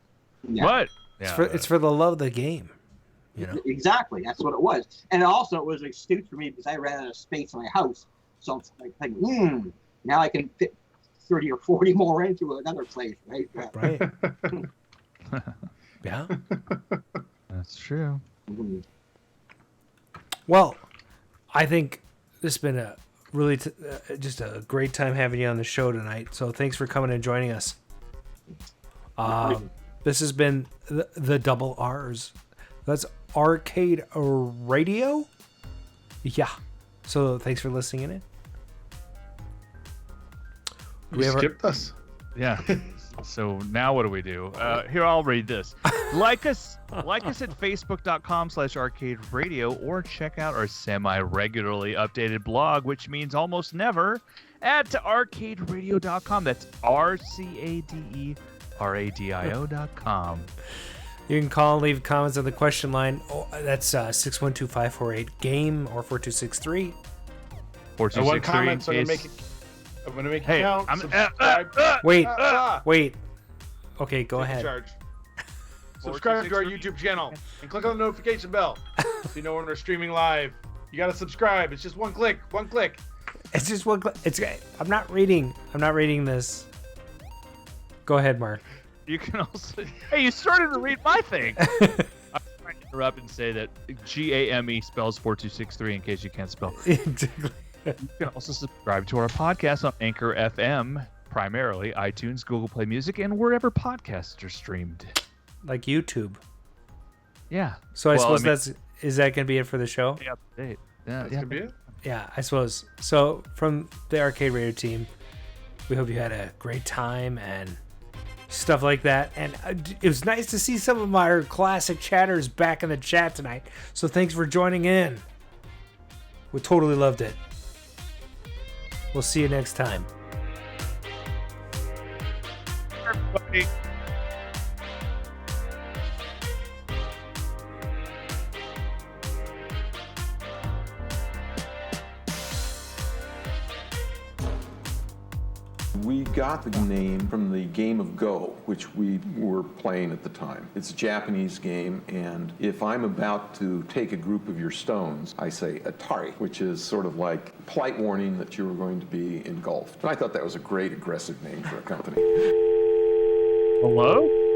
Yeah. What? It's for the love of the game. You know. Exactly. That's what it was. And also, it was astute for me because I ran out of space in my house. So I'm like, now I can fit 30 or 40 more into another place, right? Right. Yeah. That's true. Mm-hmm. Well, I think this has been a really just a great time having you on the show tonight. So thanks for coming and joining us. This has been the double R's. That's Arcade Radio. Yeah. So thanks for listening in. You skipped us. Yeah. So now what do we do? Here, I'll read this. Like us at facebook.com/arcade radio, or check out our semi-regularly updated blog, which means almost never, at arcaderadio.com. That's RCADERADIO.com. You can call and leave comments on the question line. That's 612-548-GAME or 4263. 4263. I'm gonna make it count. Wait. Okay, go ahead. Charge. Subscribe to our YouTube channel and click on the notification bell so you know when we're streaming live. You gotta subscribe. It's just one click. It's just one click. I'm not reading this. Go ahead, Mark. You can also. Hey, you started to read my thing. I'm trying to interrupt and say that GAME spells 4263 in case you can't spell. Exactly. You can also subscribe to our podcast on Anchor FM, primarily iTunes, Google Play Music, and wherever podcasts are streamed. Like YouTube. Yeah. So I suppose is that going to be it for the show? Yeah. That's going to be it? Yeah, I suppose. So from the Arcade Radio team, we hope you had a great time and stuff like that. And it was nice to see some of our classic chatters back in the chat tonight. So thanks for joining in. We totally loved it. We'll see you next time. Everybody. We got the name from the game of Go, which we were playing at the time. It's a Japanese game, and if I'm about to take a group of your stones, I say Atari, which is sort of like polite warning that you were going to be engulfed. And I thought that was a great aggressive name for a company. Hello?